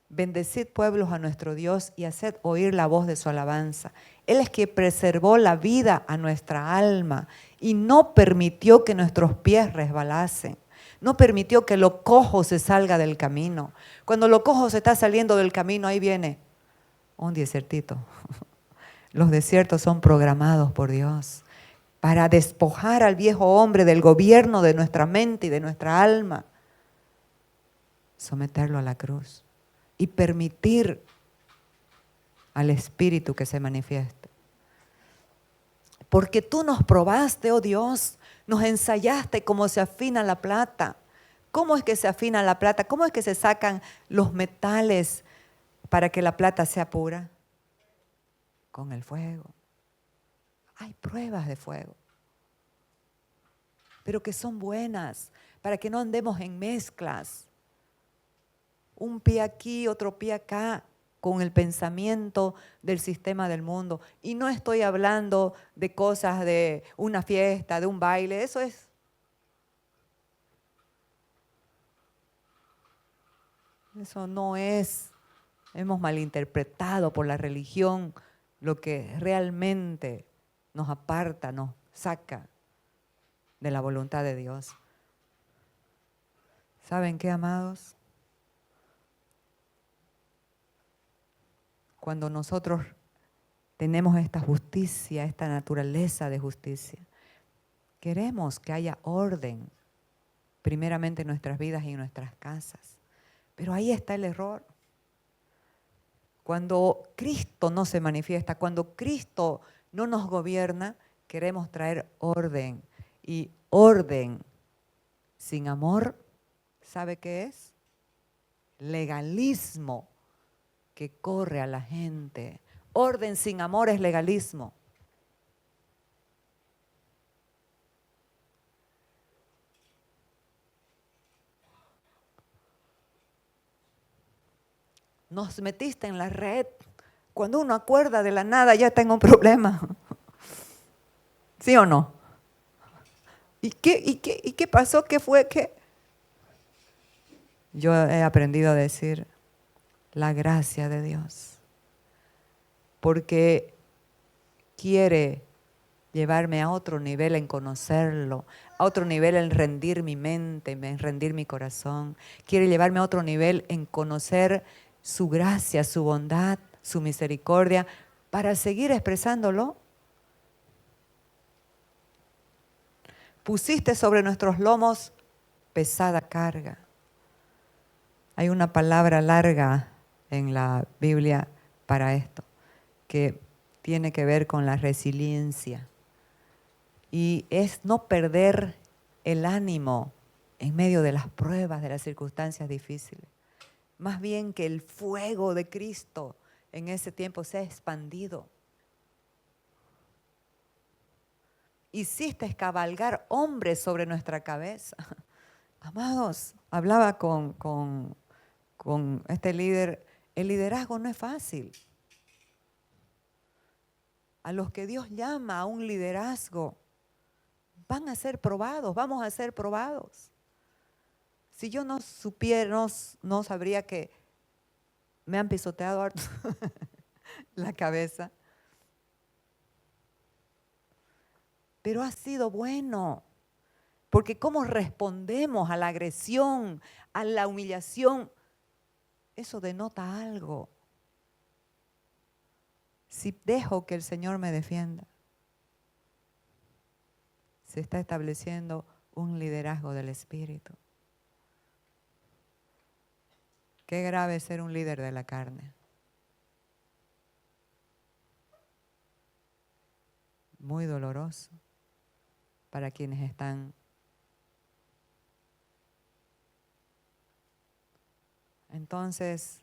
Bendecid pueblos a nuestro Dios y haced oír la voz de su alabanza. Él es quien preservó la vida a nuestra alma y no permitió que nuestros pies resbalasen. No permitió que lo cojo se salga del camino. Cuando lo cojo se está saliendo del camino, ahí viene un desiertito. Los desiertos son programados por Dios para despojar al viejo hombre del gobierno de nuestra mente y de nuestra alma. Someterlo a la cruz y permitir al Espíritu que se manifieste. Porque tú nos probaste, oh Dios, nos ensayaste cómo se afina la plata. ¿Cómo es que se afina la plata? ¿Cómo es que se sacan los metales para que la plata sea pura? Con el fuego. Hay pruebas de fuego, pero que son buenas, para que no andemos en mezclas. Un pie aquí, otro pie acá, con el pensamiento del sistema del mundo. Y no estoy hablando de cosas de una fiesta, de un baile, eso no es, hemos malinterpretado por la religión lo que realmente nos aparta, nos saca de la voluntad de Dios. ¿Saben qué, amados? Cuando nosotros tenemos esta justicia, esta naturaleza de justicia, queremos que haya orden primeramente en nuestras vidas y en nuestras casas. Pero ahí está el error. Cuando Cristo no se manifiesta, cuando Cristo no nos gobierna, queremos traer orden. Y orden sin amor, ¿sabe qué es? Legalismo que corre a la gente. Orden sin amor es legalismo. Nos metiste en la red. Cuando uno acuerda de la nada, ya tengo un problema. ¿Sí o no? ¿Y qué pasó? ¿Qué fue? ¿Qué? Yo he aprendido a decir la gracia de Dios. Porque quiere llevarme a otro nivel en conocerlo, a otro nivel en rendir mi mente, en rendir mi corazón. Quiere llevarme a otro nivel en conocer su gracia, su bondad, su misericordia, para seguir expresándolo. Pusiste sobre nuestros lomos pesada carga. Hay una palabra larga en la Biblia para esto, que tiene que ver con la resiliencia. Y es no perder el ánimo en medio de las pruebas, de las circunstancias difíciles. Más bien que el fuego de Cristo en ese tiempo se ha expandido. Hiciste cabalgar hombres sobre nuestra cabeza. Amados, hablaba con este líder, el liderazgo no es fácil. A los que Dios llama a un liderazgo, van a ser probados, vamos a ser probados. Si yo no supiera, no sabría que me han pisoteado harto la cabeza. Pero ha sido bueno, porque cómo respondemos a la agresión, a la humillación, eso denota algo. Si dejo que el Señor me defienda, se está estableciendo un liderazgo del Espíritu. Qué grave es ser un líder de la carne. Muy doloroso para quienes están. Entonces,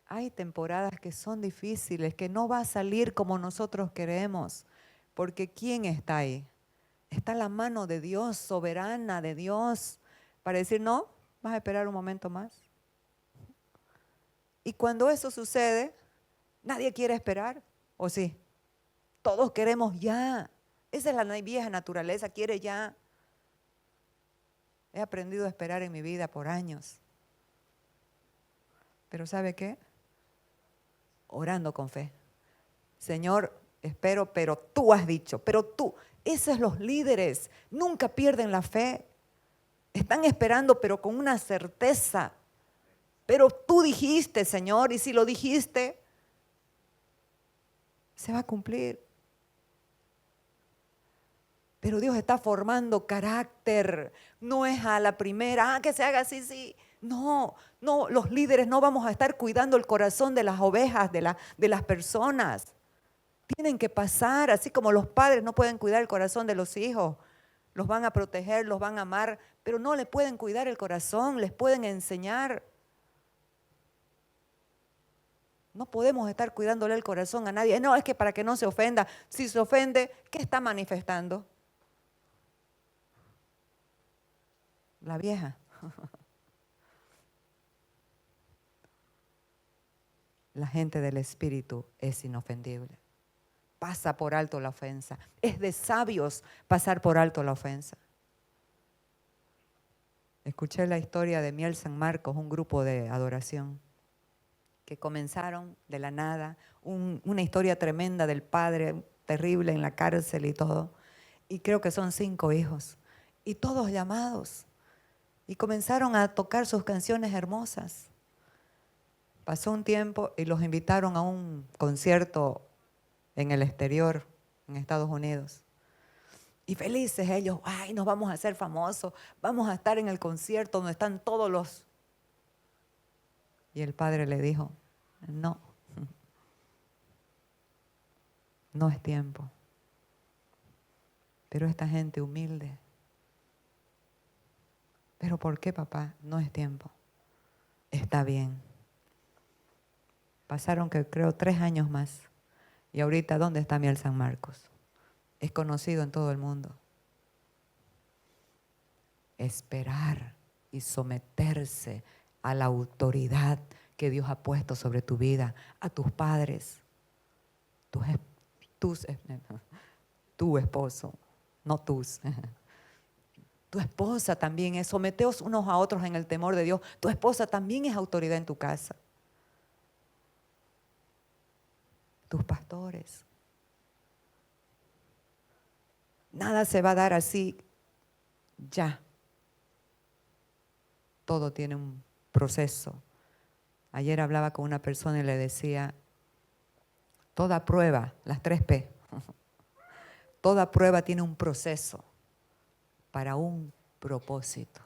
hay temporadas que son difíciles, que no va a salir como nosotros queremos, porque ¿quién está ahí? Está la mano de Dios, soberana de Dios, para decir, no, vas a esperar un momento más. Y cuando eso sucede, nadie quiere esperar, ¿o sí? Todos queremos ya. Esa es la vieja naturaleza, quiere ya. He aprendido a esperar en mi vida por años. Pero ¿sabe qué? Orando con fe. Señor, espero, pero tú has dicho, pero tú. Esos los líderes nunca pierden la fe. Están esperando, pero con una certeza. Pero tú dijiste, Señor, y si lo dijiste, se va a cumplir. Pero Dios está formando carácter. No es a la primera, que se haga así, sí. No, los líderes no vamos a estar cuidando el corazón de las ovejas, de las personas. Tienen que pasar, así como los padres no pueden cuidar el corazón de los hijos. Los van a proteger, los van a amar, pero no le pueden cuidar el corazón, les pueden enseñar. No podemos estar cuidándole el corazón a nadie. No, es que para que no se ofenda. Si se ofende, ¿qué está manifestando? La vieja. La gente del Espíritu es inofendible. Pasa por alto la ofensa. Es de sabios pasar por alto la ofensa. Escuché la historia de Miel San Marcos, un grupo de adoración, que comenzaron de la nada, una historia tremenda del padre, terrible en la cárcel y todo. Y creo que son 5 hijos. Y todos llamados. Y comenzaron a tocar sus canciones hermosas. Pasó un tiempo y los invitaron a un concierto en el exterior, en Estados Unidos. Y felices ellos, ay, nos vamos a hacer famosos, vamos a estar en el concierto donde están todos los... Y el padre le dijo, no, no es tiempo. Pero esta gente humilde. ¿Pero por qué, papá? No es tiempo. Está bien. Pasaron, que creo, 3 años más. Y ahorita, ¿dónde está Miel San Marcos? Es conocido en todo el mundo. Esperar y someterse a la autoridad que Dios ha puesto sobre tu vida, a tus padres, tu esposo, no tus. Tu esposa también es, someteos unos a otros en el temor de Dios. Tu esposa también es autoridad en tu casa. Tus pastores. Nada se va a dar así ya. Todo tiene un proceso. Ayer hablaba con una persona y le decía, toda prueba, las 3P, toda prueba tiene un proceso para un propósito.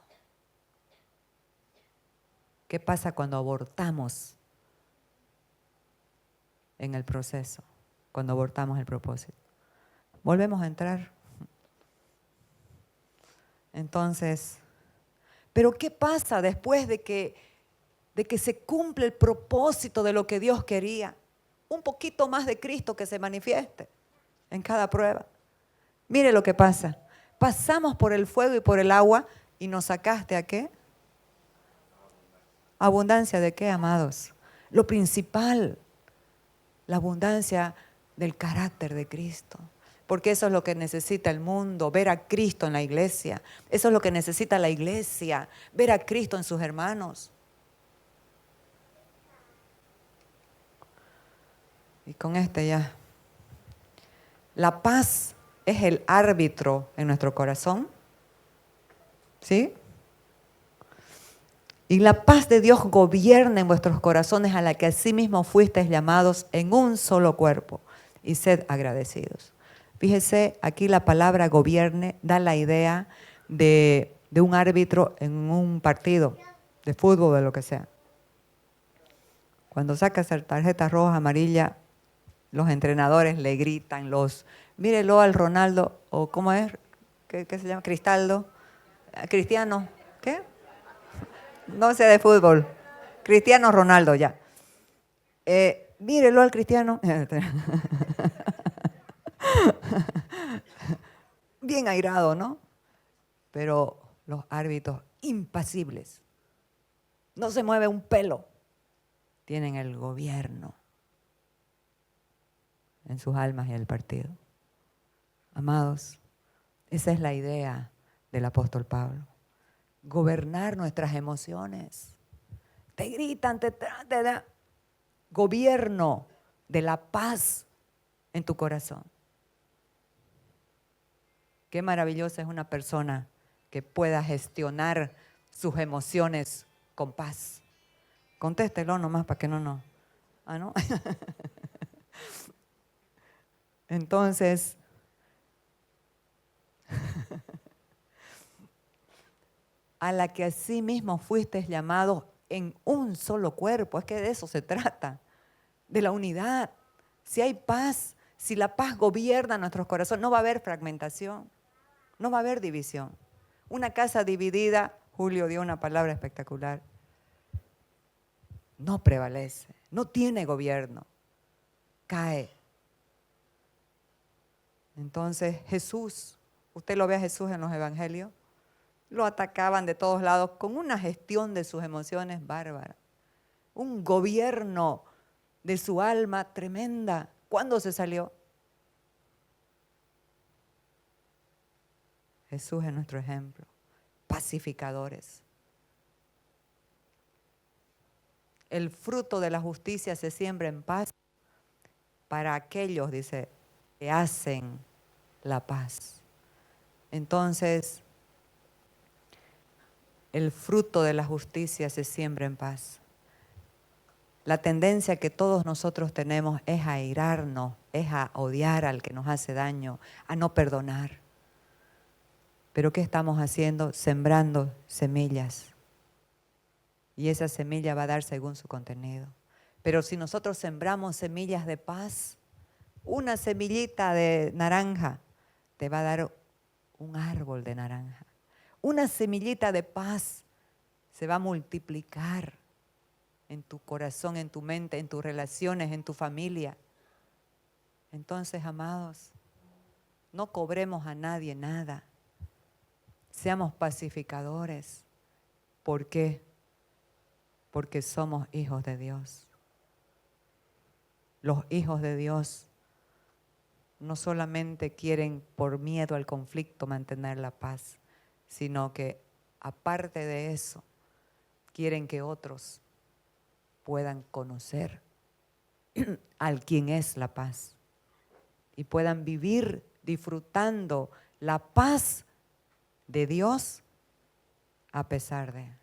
¿Qué pasa cuando abortamos en el proceso? Cuando abortamos el propósito. Volvemos a entrar. Entonces, ¿pero qué pasa después de que se cumple el propósito de lo que Dios quería? Un poquito más de Cristo que se manifieste en cada prueba. Mire lo que pasa. Pasamos por el fuego y por el agua y nos sacaste ¿a qué? ¿Abundancia de qué, amados? Lo principal, la abundancia del carácter de Cristo. Porque eso es lo que necesita el mundo, ver a Cristo en la iglesia. Eso es lo que necesita la iglesia, ver a Cristo en sus hermanos. Y con ya. La paz es el árbitro en nuestro corazón. ¿Sí? Y la paz de Dios gobierna en vuestros corazones, a la que asimismo fuisteis llamados en un solo cuerpo. Y sed agradecidos. Fíjese, aquí la palabra gobierne da la idea de un árbitro en un partido de fútbol o de lo que sea. Cuando sacas tarjeta roja, amarilla, los entrenadores le gritan, mírelo al Ronaldo, o ¿cómo es? ¿Qué se llama? Cristaldo. Cristiano. ¿Qué? No sé de fútbol. Cristiano Ronaldo, ya. Mírelo al Cristiano. Bien airado, ¿no? Pero los árbitros impasibles. No se mueve un pelo. Tienen el gobierno en sus almas y el partido. Amados, esa es la idea del apóstol Pablo. Gobernar nuestras emociones. Te gritan, te da gobierno de la paz en tu corazón. Qué maravillosa es una persona que pueda gestionar sus emociones con paz. Contéstelo nomás para que no. ¿Ah, no? Entonces, a la que así mismo fuisteis llamados en un solo cuerpo. Es que de eso se trata, de la unidad. Si hay paz, si la paz gobierna nuestros corazones, no va a haber fragmentación, no va a haber división. Una casa dividida, Julio dio una palabra espectacular, no prevalece, no tiene gobierno, cae. Entonces Jesús, usted lo ve a Jesús en los evangelios, lo atacaban de todos lados con una gestión de sus emociones bárbara, un gobierno de su alma tremenda. ¿Cuándo se salió? Jesús es nuestro ejemplo. Pacificadores. El fruto de la justicia se siembra en paz para aquellos, dice, que hacen la paz. Entonces, el fruto de la justicia se siembra en paz. La tendencia que todos nosotros tenemos es a airarnos, es a odiar al que nos hace daño, a no perdonar. Pero ¿qué estamos haciendo? Sembrando semillas. Y esa semilla va a dar según su contenido. Pero si nosotros sembramos semillas de paz, una semillita de naranja te va a dar un árbol de naranja. Una semillita de paz se va a multiplicar en tu corazón, en tu mente, en tus relaciones, en tu familia. Entonces, amados, no cobremos a nadie nada. Seamos pacificadores. ¿Por qué? Porque somos hijos de Dios. Los hijos de Dios no solamente quieren por miedo al conflicto mantener la paz, sino que aparte de eso, quieren que otros puedan conocer al quien es la paz y puedan vivir disfrutando la paz de Dios a pesar de.